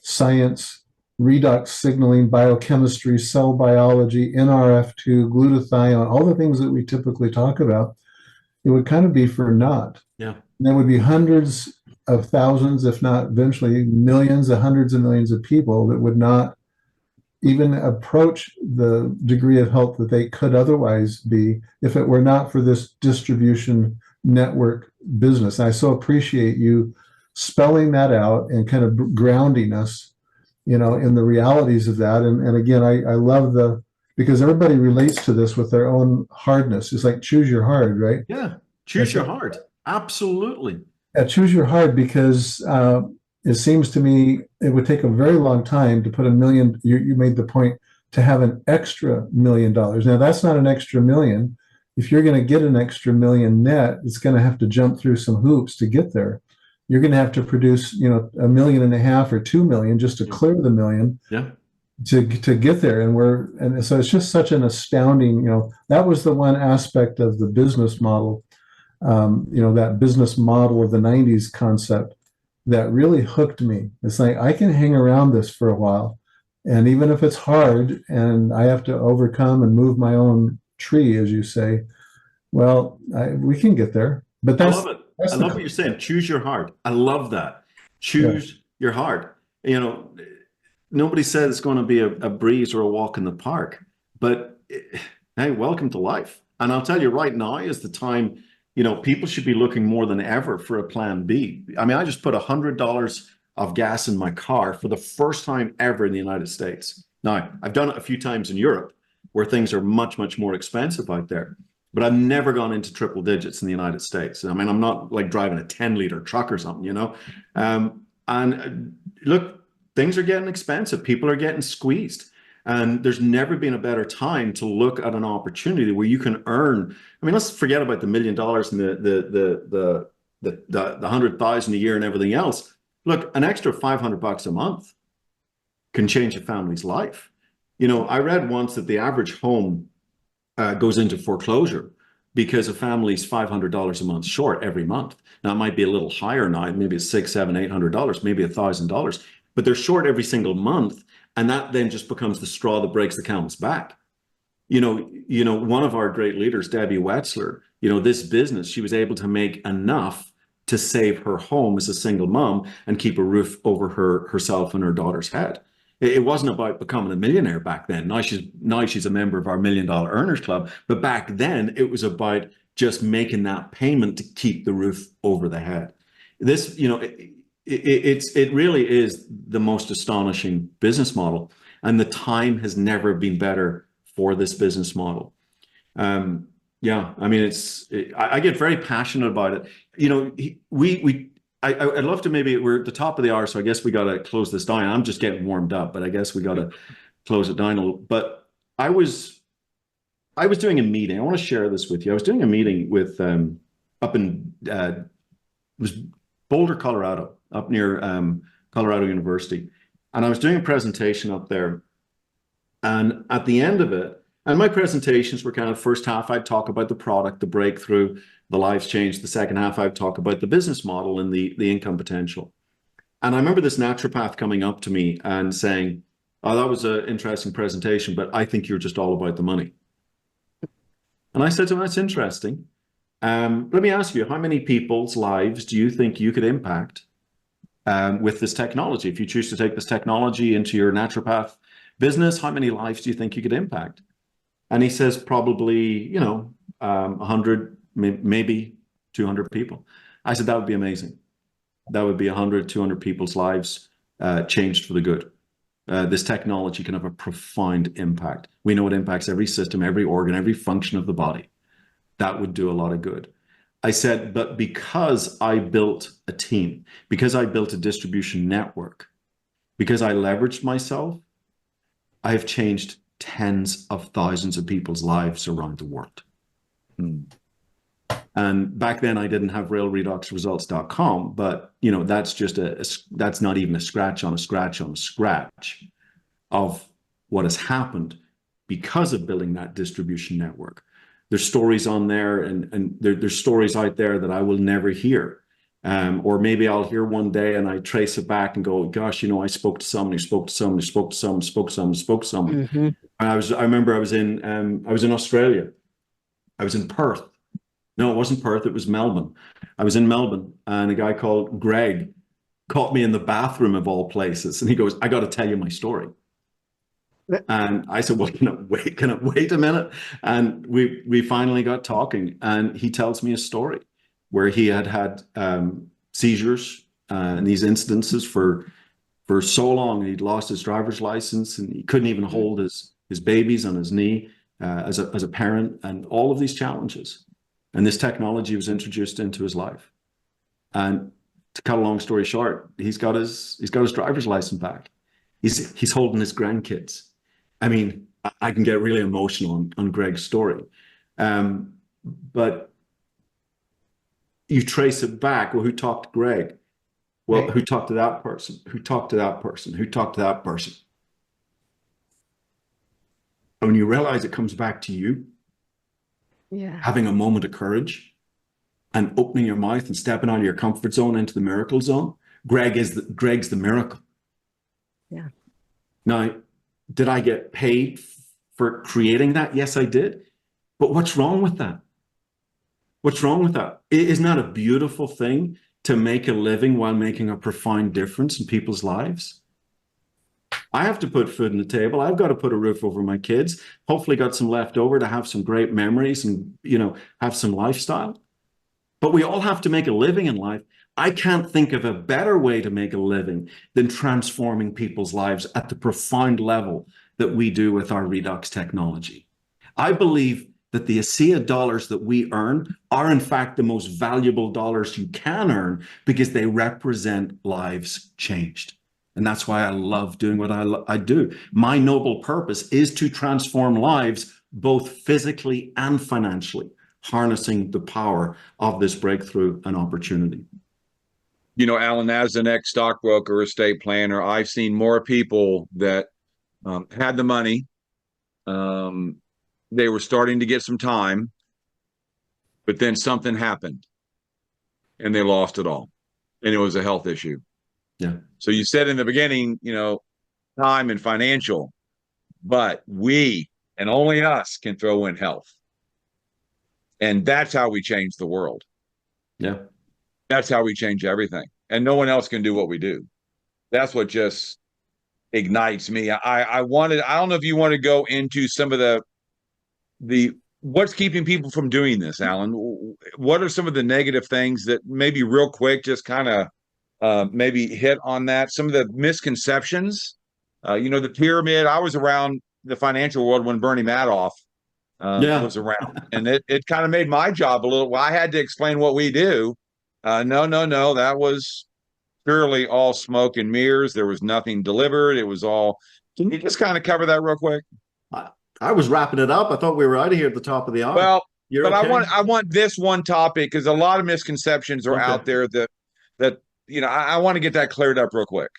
science, redox signaling, biochemistry, cell biology, NRF2, glutathione, all the things that we typically talk about, it would kind of be for naught. Yeah. And there would be hundreds of thousands, if not eventually millions, hundreds of millions of people that would not even approach the degree of health that they could otherwise be if it were not for this distribution network business. And I so appreciate you spelling that out and kind of grounding us, in the realities of that. And again, I love because everybody relates to this with their own hardness. It's like choose your hard, right? Yeah. Choose your hard. Absolutely. Yeah, choose your hard, because it seems to me it would take a very long time to put $1 million. You made the point to have an extra $1 million. Now that's not an extra million. If you're going to get an extra million net, it's going to have to jump through some hoops to get there. You're going to have to produce, $1.5 million or 2 million just to clear the million. Yeah. To get there. And so it's just such an astounding, that was the one aspect of the business model, that business model of the 90s concept that really hooked me. It's like, I can hang around this for a while. And even if it's hard and I have to overcome and move my own tree, as you say, well, we can get there. But I love it. I love what you're saying. Choose your heart. I love that. Choose your heart. Nobody said it's going to be a breeze or a walk in the park, but hey, welcome to life. And I'll tell you right now is the time, people should be looking more than ever for a plan B. I mean, I just put $100 of gas in my car for the first time ever in the United States. Now, I've done it a few times in Europe where things are much, much more expensive out there, but I've never gone into triple digits in the United States. I mean, I'm not like driving a 10-liter truck or something, look, things are getting expensive. People are getting squeezed. And there's never been a better time to look at an opportunity where you can earn. I mean, let's forget about the $1 million and the 100,000 a year and everything else. Look, an extra $500 a month can change a family's life. I read once that the average home goes into foreclosure because a family's $500 a month short every month. Now it might be a little higher now. Maybe it's $600, $700, $800, maybe $1,000. But they're short every single month, and that then just becomes the straw that breaks the camel's back. One of our great leaders, Debbie Wetzler, this business, she was able to make enough to save her home as a single mom and keep a roof over herself and her daughter's head. It wasn't about becoming a millionaire back then. Now she's a member of our $1 Million Earners Club, but back then it was about just making that payment to keep the roof over the head. This, it really is the most astonishing business model, and the time has never been better for this business model. I mean, I get very passionate about it. I'd love to, maybe we're at the top of the hour, so I guess we got to close this down. I'm just getting warmed up, but I guess we got to close it down a little. But I was doing a meeting. I want to share this with you. I was doing a meeting with up in it was Boulder, Colorado, up near Colorado University. And I was doing a presentation up there. And at the end of it, and my presentations were kind of, first half, I'd talk about the product, the breakthrough, the lives changed. The second half, I'd talk about the business model and the income potential. And I remember this naturopath coming up to me and saying, "Oh, that was an interesting presentation, but I think you're just all about the money." And I said to him, "That's interesting. Let me ask you, how many people's lives do you think you could impact with this technology? If you choose to take this technology into your naturopath business, how many lives do you think you could impact?" And he says, probably, 100, maybe 200 people. I said, that would be amazing. That would be 100, 200 people's lives changed for the good. This technology can have a profound impact. We know it impacts every system, every organ, every function of the body. That would do a lot of good. I said, but because I built a team, because I built a distribution network, because I leveraged myself, I have changed tens of thousands of people's lives around the world. And back then I didn't have realredoxresults.com, but that's just that's not even a scratch on a scratch on a scratch of what has happened because of building that distribution network. There's stories on there and there's stories out there that I will never hear. Or maybe I'll hear one day and I trace it back and go, gosh, I spoke to someone who spoke to someone who spoke to someone, spoke to someone, spoke to someone. Mm-hmm. I remember I was in Australia. I was in Perth. No, it wasn't Perth, it was Melbourne. I was in Melbourne, and a guy called Greg caught me in the bathroom of all places. And he goes, I got to tell you my story. And I said, well, can I wait a minute? And we finally got talking, and he tells me a story where he had seizures and these incidences for so long. He'd lost his driver's license, and he couldn't even hold his babies on his knee as a parent, and all of these challenges. And this technology was introduced into his life. And to cut a long story short, he's got his driver's license back. He's holding his grandkids. I mean, I can get really emotional on Greg's story. But you trace it back. Well, who talked to Greg? Well, Right. Who talked to that person? Who talked to that person? Who talked to that person? And when you realize it comes back to you, Yeah. having a moment of courage and opening your mouth and stepping out of your comfort zone into the miracle zone, Greg's the miracle. Yeah. Now, did I get paid for creating that? Yes, I did. But what's wrong with that? What's wrong with that? Isn't that a beautiful thing, to make a living while making a profound difference in people's lives? I have to put food on the table. I've got to put a roof over my kids, hopefully got some left over to have some great memories and, have some lifestyle. But we all have to make a living in life. I can't think of a better way to make a living than transforming people's lives at the profound level that we do with our Redox technology. I believe that the ASEA dollars that we earn are in fact the most valuable dollars you can earn, because they represent lives changed. And that's why I love doing what I do. My noble purpose is to transform lives, both physically and financially, harnessing the power of this breakthrough and opportunity. Alan, as an ex-stockbroker, estate planner, I've seen more people that had the money. They were starting to get some time, but then something happened and they lost it all. And it was a health issue. Yeah. So you said in the beginning, time and financial, but we and only us can throw in health. And that's how we change the world. Yeah. That's how we change everything. And no one else can do what we do. That's what just ignites me. I don't know if you want to go into some of the what's keeping people from doing this, Alan. What are some of the negative things that maybe real quick, just kind of maybe hit on that? Some of the misconceptions, the pyramid. I was around the financial world when Bernie Madoff was around, and it kind of made my job a little. Well, I had to explain what we do. No, that was purely all smoke and mirrors. There was nothing delivered. It was all. Can you just kind of cover that real quick? I was wrapping it up. I thought we were out of here at the top of the hour. Well, You're but okay? I want this one topic, because a lot of misconceptions are out there that I want to get that cleared up real quick,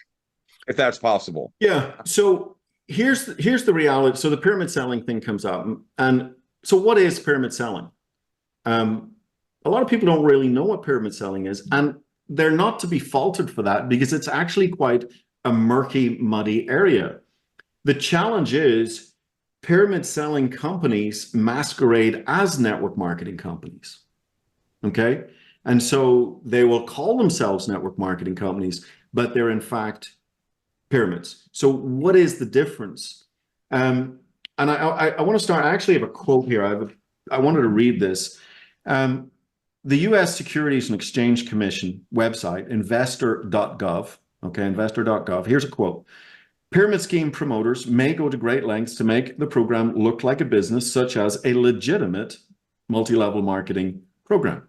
if that's possible. Yeah. So here's the reality. So the pyramid selling thing comes up, and so what is pyramid selling? A lot of people don't really know what pyramid selling is, and they're not to be faulted for that, because it's actually quite a murky, muddy area. The challenge is pyramid selling companies masquerade as network marketing companies. Okay. And so they will call themselves network marketing companies, but they're in fact pyramids. So what is the difference? And I want to start, I actually have a quote here. I wanted to read this. The US Securities and Exchange Commission website, investor.gov, okay, investor.gov. Here's a quote. Pyramid scheme promoters may go to great lengths to make the program look like a business, such as a legitimate multi-level marketing program.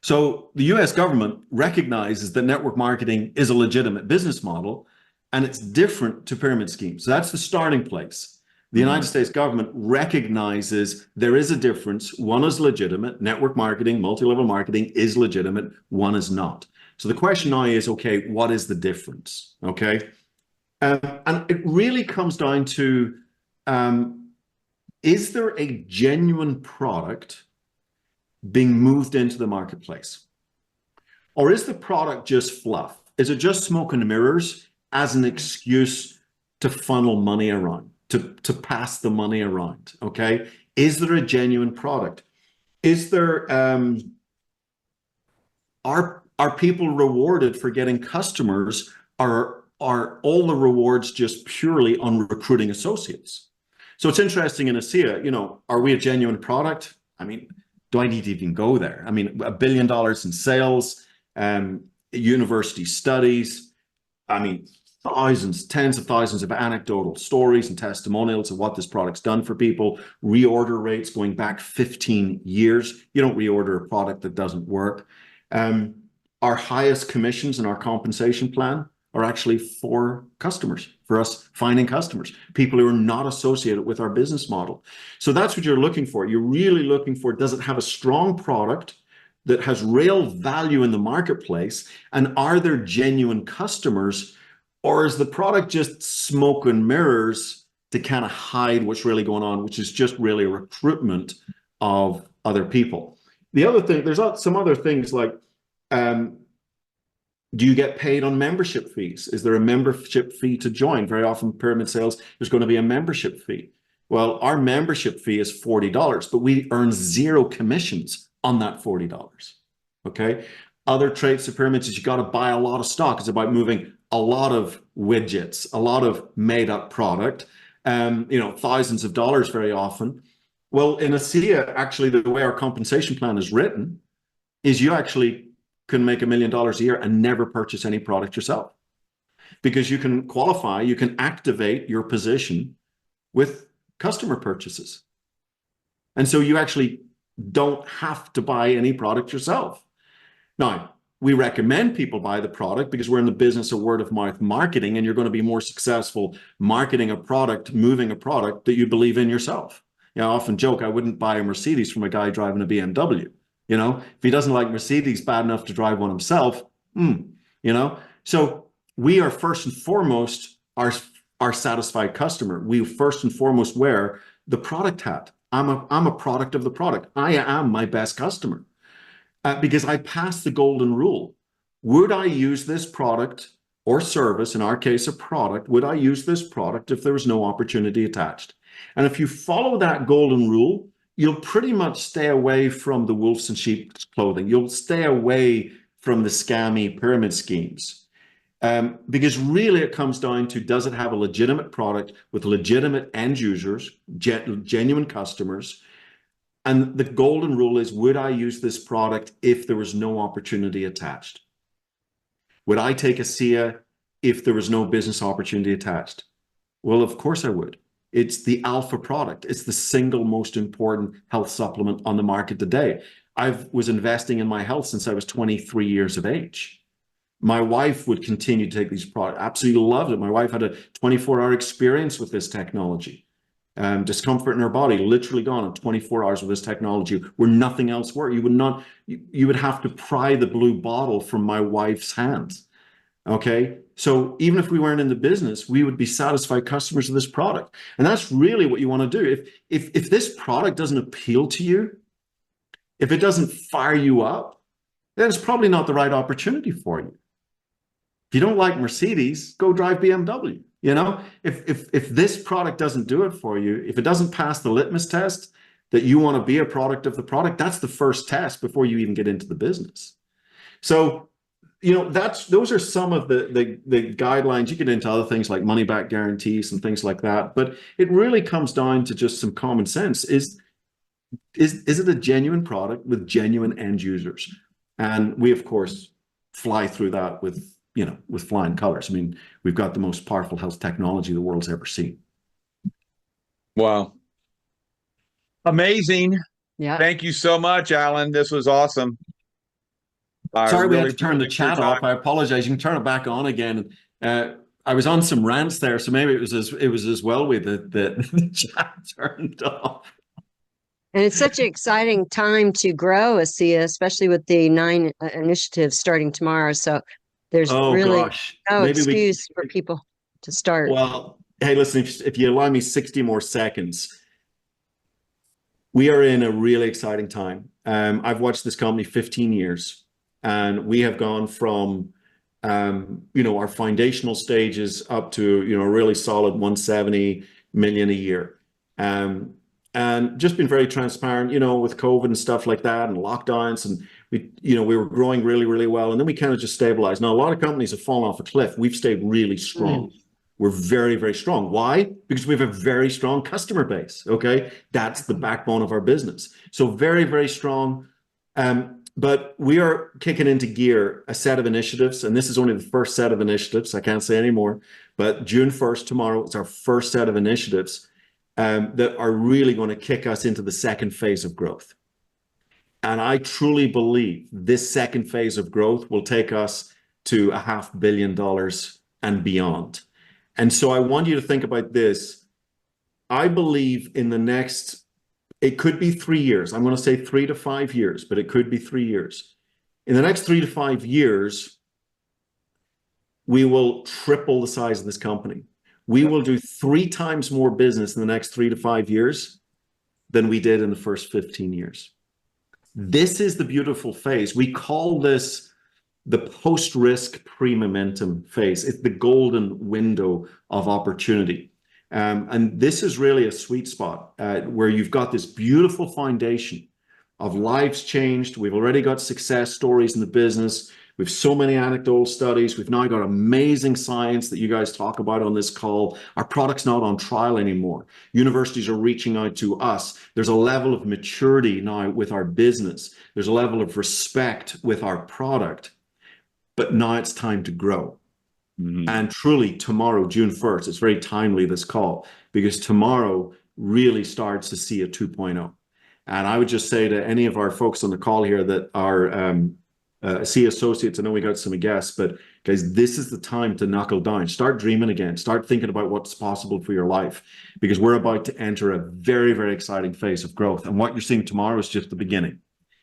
So the US government recognizes that network marketing is a legitimate business model, and it's different to pyramid schemes. So that's the starting place. The United States government recognizes there is a difference. One is legitimate. Network marketing, multi-level marketing is legitimate. One is not. So the question now is, okay, what is the difference? Okay. And it really comes down to, is there a genuine product being moved into the marketplace? Or is the product just fluff? Is it just smoke and mirrors as an excuse to funnel money around, to pass the money around? Okay. Is there a genuine product? Is there, are people rewarded for getting customers? Are all the rewards just purely on recruiting associates? So it's interesting in ASEA, you know, are we a genuine product? I mean, do I need to even go there? I mean, $1 billion in sales, university studies, I mean, thousands, tens of thousands of anecdotal stories and testimonials of what this product's done for people, reorder rates going back 15 years. You don't reorder a product that doesn't work. Our highest commissions in our compensation plan are actually for customers, for us finding customers, people who are not associated with our business model. So that's what you're looking for. You're really looking for, does it have a strong product that has real value in the marketplace? And are there genuine customers? Or is the product just smoke and mirrors to kind of hide what's really going on, which is just really a recruitment of other people? The other thing, there's some other things like, do you get paid on membership fees? Is there a membership fee to join? Very often pyramid sales, there's going to be a membership fee. Well, our membership fee is $40, but we earn 0 commissions on that $40. Okay. Other traits of pyramids is you got to buy a lot of stock. It's about moving a lot of widgets, a lot of made up product, you know, thousands of dollars very often. Well, in ASEA, actually, the way our compensation plan is written is you actually can make $1 million a year and never purchase any product yourself, because you can qualify, you can activate your position with customer purchases. And so you actually don't have to buy any product yourself. Now, we recommend people buy the product because we're in the business of word of mouth marketing, and you're going to be more successful marketing a product, moving a product that you believe in yourself. You know, I often joke, I wouldn't buy a Mercedes from a guy driving a BMW. You know, if he doesn't like Mercedes bad enough to drive one himself, you know, so we are first and foremost our satisfied customer. We first and foremost wear the product hat. I'm a product of the product. I am my best customer because I pass the golden rule. Would I use this product or service, in our case, a product, would I use this product if there was no opportunity attached? And if you follow that golden rule, you'll pretty much stay away from the wolves in sheep's clothing. You'll stay away from the scammy pyramid schemes. Because really it comes down to, does it have a legitimate product with legitimate end users, genuine customers? And the golden rule is, would I use this product if there was no opportunity attached? Would I take ASEA if there was no business opportunity attached? Well, of course I would. It's the alpha product. It's the single most important health supplement on the market today. I was investing in my health since I was 23 years of age. My wife would continue to take these products, absolutely loved it. My wife had a 24-hour experience with this technology. Discomfort in her body, literally gone in 24 hours with this technology, where nothing else worked. You would have to pry the blue bottle from my wife's hands. Okay. So even if we weren't in the business, we would be satisfied customers of this product. And that's really what you want to do. If this product doesn't appeal to you, if it doesn't fire you up, then it's probably not the right opportunity for you. If you don't like Mercedes, go drive BMW. You know, if this product doesn't do it for you, if it doesn't pass the litmus test that you want to be a product of the product, that's the first test before you even get into the business. So, you know, those are some of the guidelines. You get into other things like money back guarantees and things like that, but it really comes down to just some common sense. Is it a genuine product with genuine end users? And we, of course, fly through that with flying colors. I mean, we've got the most powerful health technology the world's ever seen. Wow. Amazing. Yeah. Thank you so much, Alan. This was awesome. Sorry, we had to turn the chat off. I apologize. You can turn it back on again. I was on some rants there, so maybe it was as well with the chat turned off. And it's such an exciting time to grow ASEA, especially with the 9 initiatives starting tomorrow. So there's really no excuse for people to start. Well, hey, listen, if you allow me 60 more seconds, we are in a really exciting time. I've watched this company 15 years. And we have gone from, our foundational stages up to, a really solid 170 million a year. And just been very transparent, with COVID and stuff like that and lockdowns. And we were growing really, really well. And then we kind of just stabilized. Now, a lot of companies have fallen off a cliff. We've stayed really strong. We're very, very strong. Why? Because we have a very strong customer base. Okay. That's the backbone of our business. So very, very strong. But we are kicking into gear a set of initiatives. And this is only the first set of initiatives. I can't say any more. But June 1st, tomorrow, it's our first set of initiatives that are really going to kick us into the second phase of growth. And I truly believe this second phase of growth will take us to $500 million and beyond. And so I want you to think about this. I believe in the next, it could be 3 years. I'm going to say 3 to 5 years, but it could be 3 years. In the next 3 to 5 years, we will triple the size of this company. We will do 3 times more business in the next 3 to 5 years than we did in the first 15 years. This is the beautiful phase. We call this the post-risk pre-momentum phase. It's the golden window of opportunity. And this is really a sweet spot where you've got this beautiful foundation of lives changed. We've already got success stories in the business. We've so many anecdotal studies. We've now got amazing science that you guys talk about on this call. Our product's not on trial anymore. Universities are reaching out to us. There's a level of maturity now with our business. There's a level of respect with our product. But now it's time to grow. And truly tomorrow, June 1st, it's very timely, this call, because tomorrow really starts to see a 2.0. And I would just say to any of our folks on the call here that are C associates, I know we got some guests, but guys, this is the time to knuckle down. Start dreaming again. Start thinking about what's possible for your life, because we're about to enter a very, very exciting phase of growth. And what you're seeing tomorrow is just the beginning.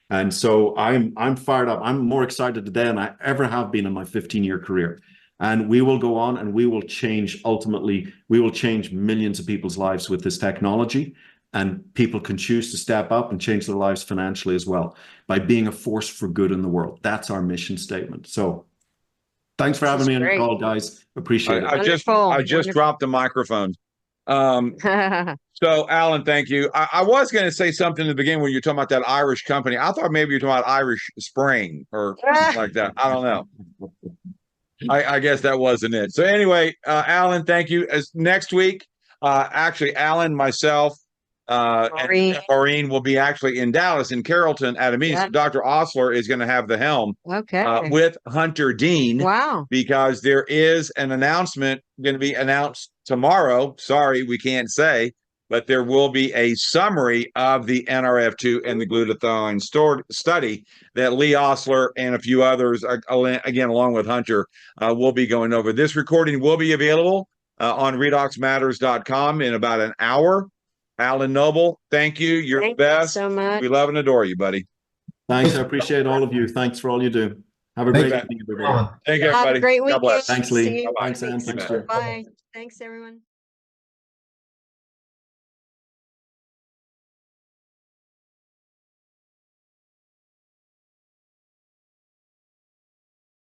And so I'm fired up. I'm more excited today than I ever have been in my 15-year career. And we will go on and we will change, ultimately, we will change millions of people's lives with this technology. And people can choose to step up and change their lives financially as well by being a force for good in the world. That's our mission statement. So thanks for having me on the call, guys. Appreciate it. I just dropped the microphone. So Alan, thank you. I was going to say something in the beginning when you're talking about that Irish company. I thought maybe you're talking about Irish Spring or something like that. I don't know. I guess that wasn't it. So anyway, Alan, thank you. As next week, actually, Alan, myself, and Maureen will be actually in Dallas, in Carrollton, at a meeting. So Dr. Osler is going to have the helm with Hunter Dean. Wow. Because there is an announcement going to be announced tomorrow. Sorry, we can't say, but there will be a summary of the NRF2 and the glutathione study that Lee Osler and a few others, again, along with Hunter, will be going over. This recording will be available on redoxmatters.com in about an hour. Alan Nobel, thank you. You're the best. So much. We love and adore you, buddy. Thanks. I appreciate all of you. Thanks for all you do. Have a great evening, everybody. Thank you, everybody. Have a great weekend. God bless. Thanks, Lee. See you Thanks, next Ann. week. Thanks, Joe. Bye. Thanks, everyone.